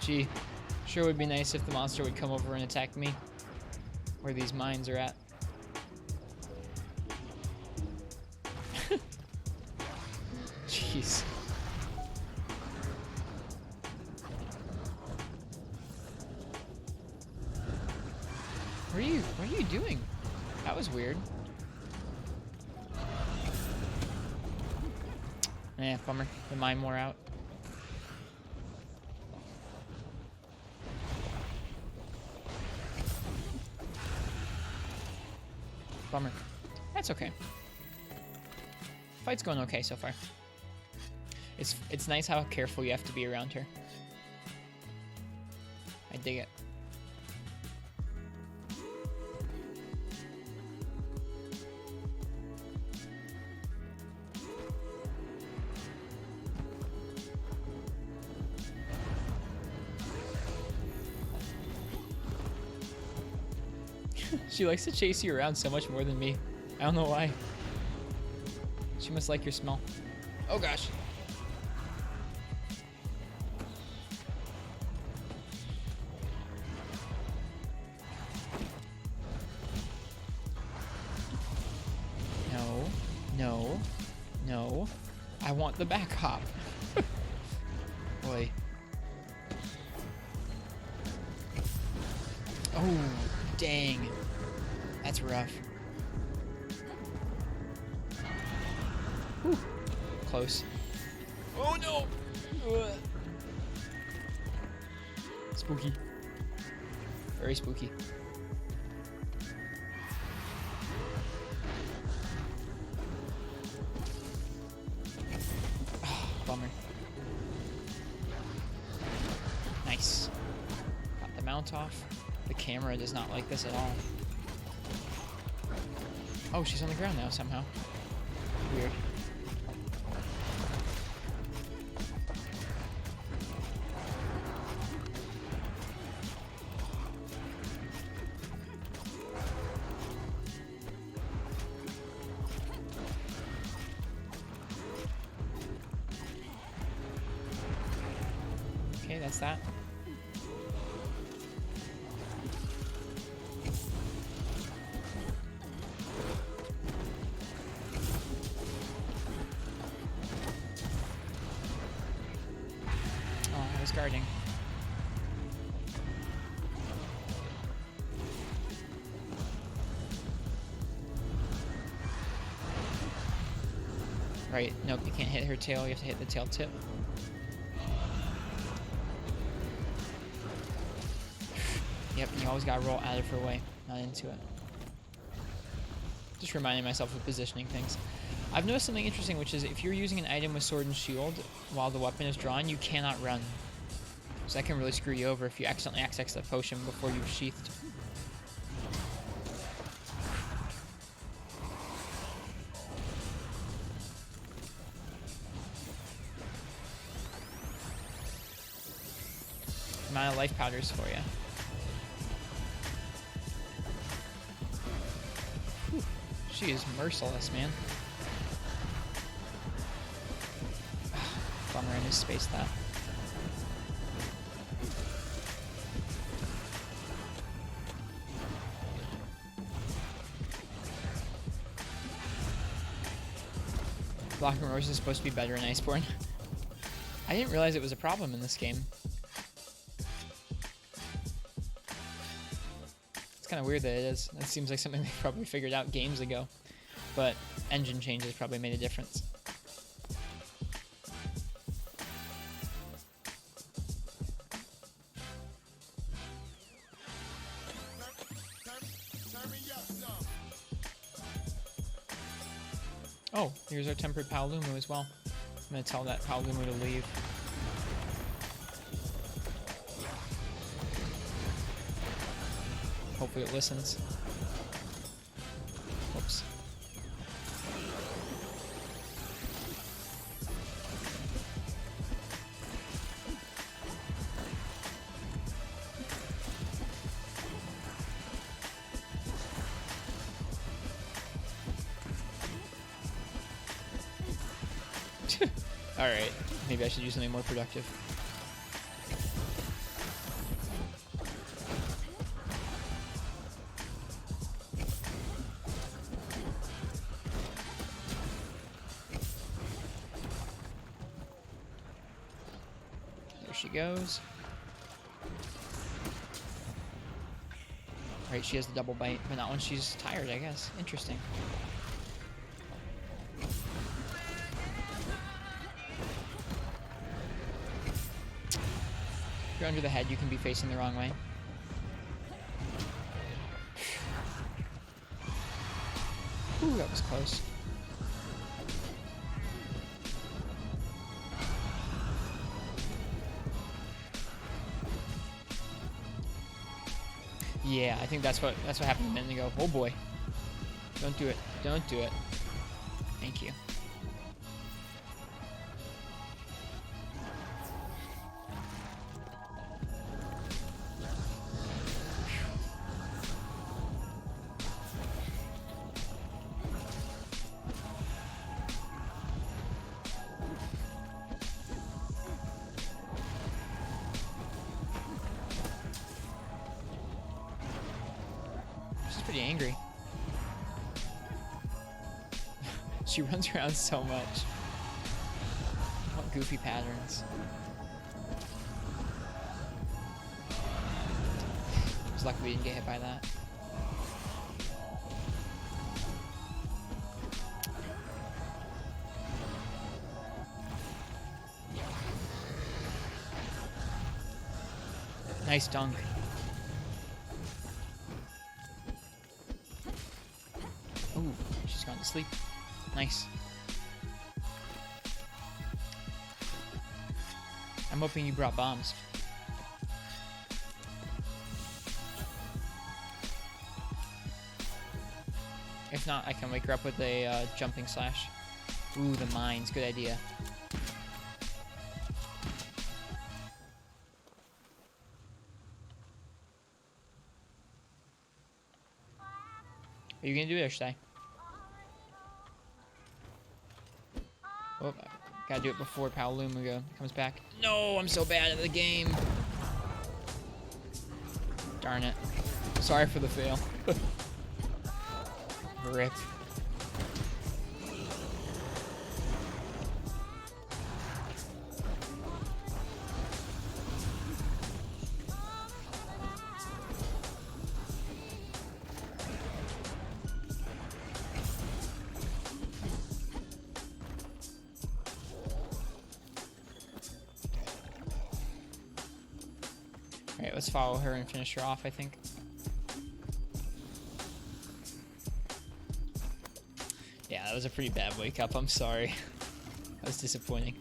Gee, sure would be nice if the monster would come over and attack me. Where these mines are at. Jeez. What are you doing? That was weird. Eh, bummer. The mine wore out. Bummer. That's okay. Fight's going okay so far. It's nice how careful you have to be around her. I dig it. She likes to chase you around so much more than me. I don't know why. She must like your smell. Oh gosh. No, no, no. I want the back hop. Boy. Oh, dang. That's rough. Whew. Close. Oh no! Ugh. Spooky. Very spooky. Oh, bummer. Nice. Got the mount off. The camera does not like this at all. Oh, she's on the ground now somehow. Weird. Okay, that's that. Guarding. Right, nope, you can't hit her tail, you have to hit the tail tip. Yep, you always gotta roll out of her way, not into it. Just reminding myself of positioning things. I've noticed something interesting, which is if you're using an item with sword and shield while the weapon is drawn, you cannot run. So that can really screw you over if you accidentally access the potion before you've sheathed. Amount of life powders for you. Whew. She is merciless, man. Bummer, I misspaced that. Blocking Rose is supposed to be better in Iceborne. I didn't realize it was a problem in this game. It's kind of weird that it is. That seems like something they probably figured out games ago. But engine changes probably made a difference. Oh, here's our tempered Paolumu as well. I'm gonna tell that Paolumu to leave. Hopefully it listens. Whoops. Alright, maybe I should do something more productive. she goes. Right, she has the double bite, but not when she's tired, I guess. Interesting. If you're under the head, you can be facing the wrong way. Ooh, that was close. Yeah, I think that's what happened a minute ago. Oh boy. Don't do it. Don't do it. Thank you. She's pretty angry. She runs around so much. What goofy patterns. Just lucky we didn't get hit by that. Nice dunk. Ooh, she's gone to sleep. Nice. I'm hoping you brought bombs. If not, I can wake her up with a jumping slash. Ooh, the mines. Good idea. Are you gonna do it or should I? Oh, gotta do it before Paolumaga comes back. No, I'm so bad at the game. Darn it. Sorry for the fail. Rip. Alright, let's follow her and finish her off, I think. Yeah, that was a pretty bad wake up. I'm sorry. That was disappointing.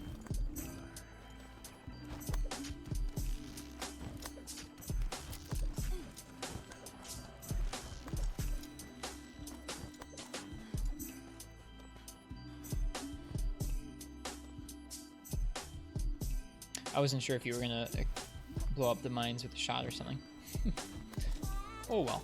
I wasn't sure if you were gonna blow up the mines with a shot or something. Oh well.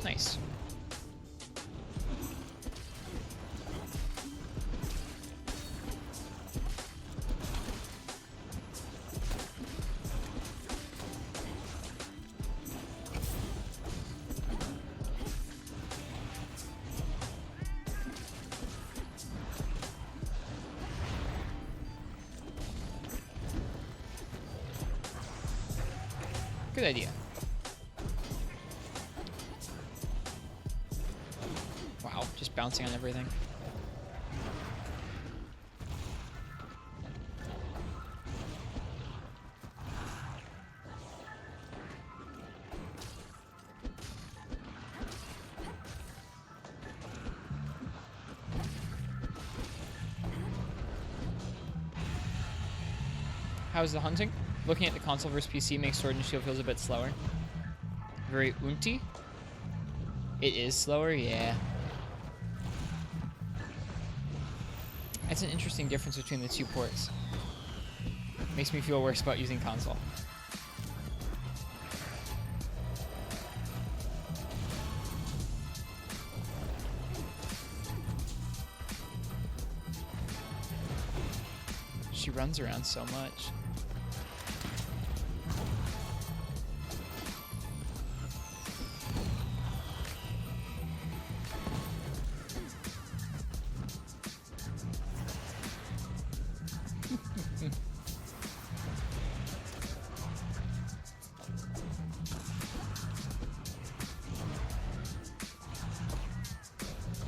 Nice. Good idea. Wow, just bouncing on everything. How's the hunting? Looking at the console versus PC makes Sword and Shield feels a bit slower. Very unty. It is slower, yeah. That's an interesting difference between the two ports. Makes me feel worse about using console. She runs around so much.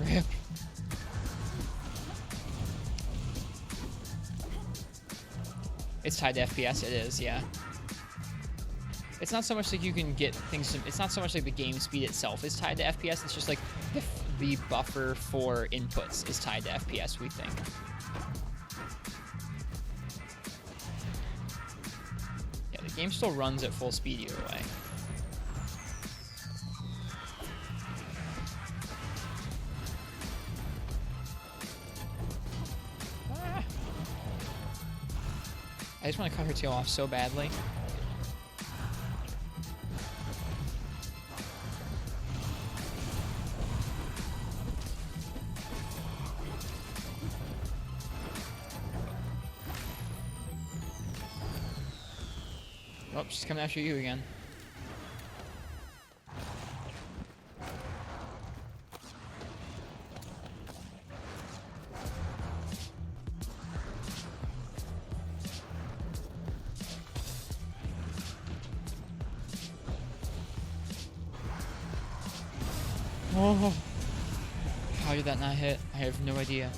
Rip. It's tied to FPS, it is, yeah. It's not so much like you can get things, it's not so much like the game speed itself is tied to FPS, it's just like the buffer for inputs is tied to FPS, we think. Yeah, the game still runs at full speed either way. I just want to cut her tail off so badly. Oh, she's coming after you again. Oh, how did that not hit? I have no idea.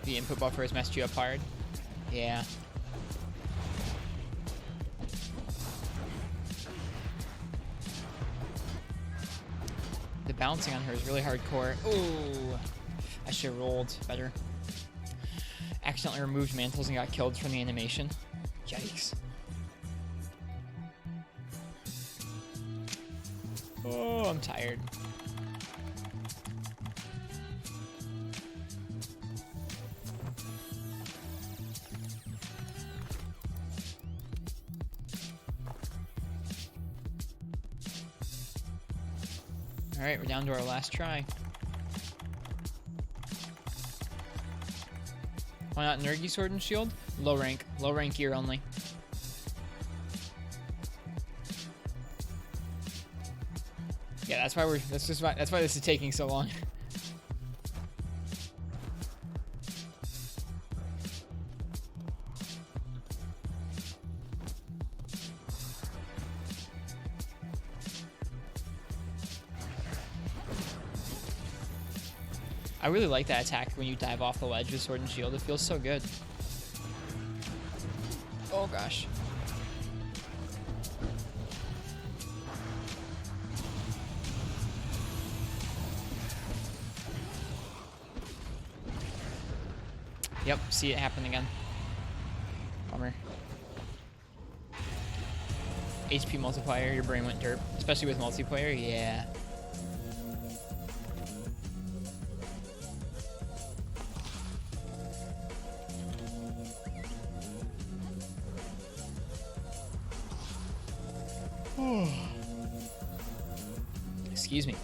The input buffer has messed you up hard. Yeah. The bouncing on her is really hardcore. Ooh, I should have rolled better. Accidentally removed mantles and got killed from the animation. Yikes. Oh, I'm tired. Alright, we're down to our last try. Why not Nergi Sword and Shield? Low rank gear only. Yeah, that's why that's why this is taking so long. I really like that attack when you dive off the ledge with Sword and Shield. It feels so good. Oh gosh. Yep, see it happen again. Bummer. HP multiplier, your brain went derp. Especially with multiplayer, yeah. Excuse me.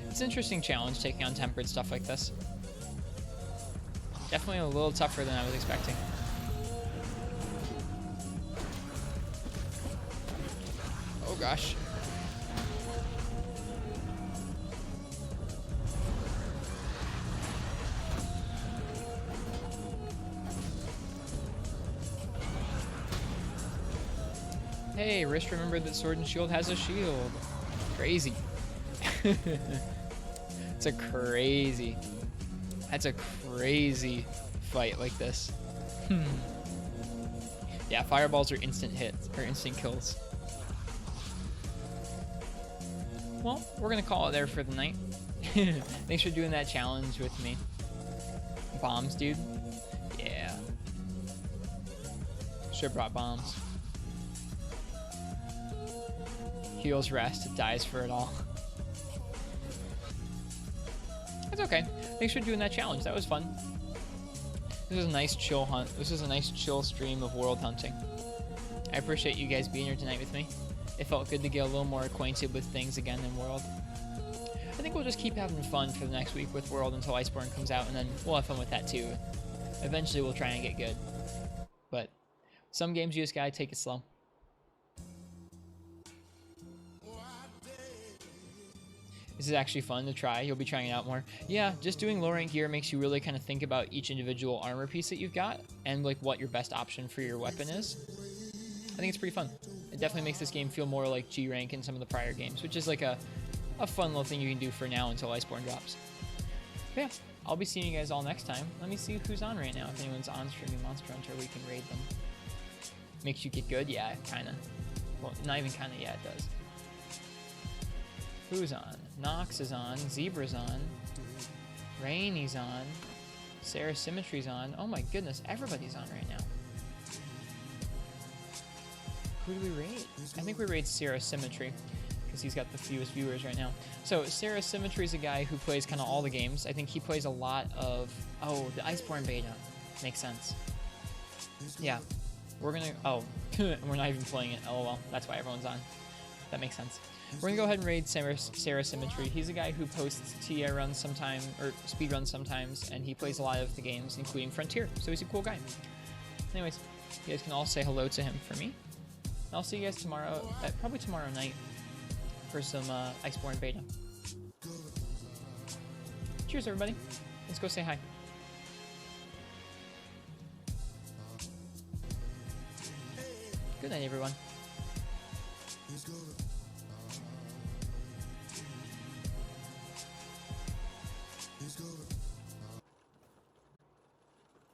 It's an interesting challenge taking on tempered stuff like this. Definitely a little tougher than I was expecting. Oh gosh. Hey, Rist remembered that Sword and Shield has a shield. Crazy. That's a crazy fight like this. Yeah, fireballs are instant hits, or instant kills. Well, we're gonna call it there for the night. Thanks for doing that challenge with me. Bombs, dude. Yeah. Should've brought bombs. Heals rest, dies for it all. That's okay. Thanks for doing that challenge. That was fun. This was a nice chill hunt. This was a nice chill stream of world hunting. I appreciate you guys being here tonight with me. it felt good to get a little more acquainted with things again in World. I think we'll just keep having fun for the next week with World until Iceborne comes out, and then we'll have fun with that too. Eventually we'll try and get good. But some games you just gotta take it slow. This is actually fun to try. You'll be trying it out more. Yeah, just doing low rank gear makes you really kind of think about each individual armor piece that you've got and like what your best option for your weapon is. I think it's pretty fun. It definitely makes this game feel more like G rank in some of the prior games, which is like a fun little thing you can do for now until Iceborne drops. But yeah, I'll be seeing you guys all next time. Let me see who's on right now. If anyone's on streaming Monster Hunter, we can raid them. Makes you get good? Yeah, kinda. Well, not even kinda, yeah, it does. Who's on? Nox is on. Zebra's on. Rainy's on. Sarah Symmetry's on. Oh my goodness, everybody's on right now. Who do we raid? I think we raid Sarah Symmetry, because he's got the fewest viewers right now. So Sarah Symmetry is a guy who plays kind of all the games. I think he plays a lot of... Oh, the Iceborne beta. Makes sense. Yeah. We're gonna... Oh, we're not even playing it. LOL. That's why everyone's on. That makes sense. We're gonna go ahead and raid Sarah Symmetry. He's a guy who posts TA runs sometime, or speed runs sometimes, and he plays a lot of the games, including Frontier. So he's a cool guy. Anyways, you guys can all say hello to him for me. I'll see you guys tomorrow, probably tomorrow night, for some Iceborne beta. Cheers, everybody. Let's go say hi. Good night, everyone.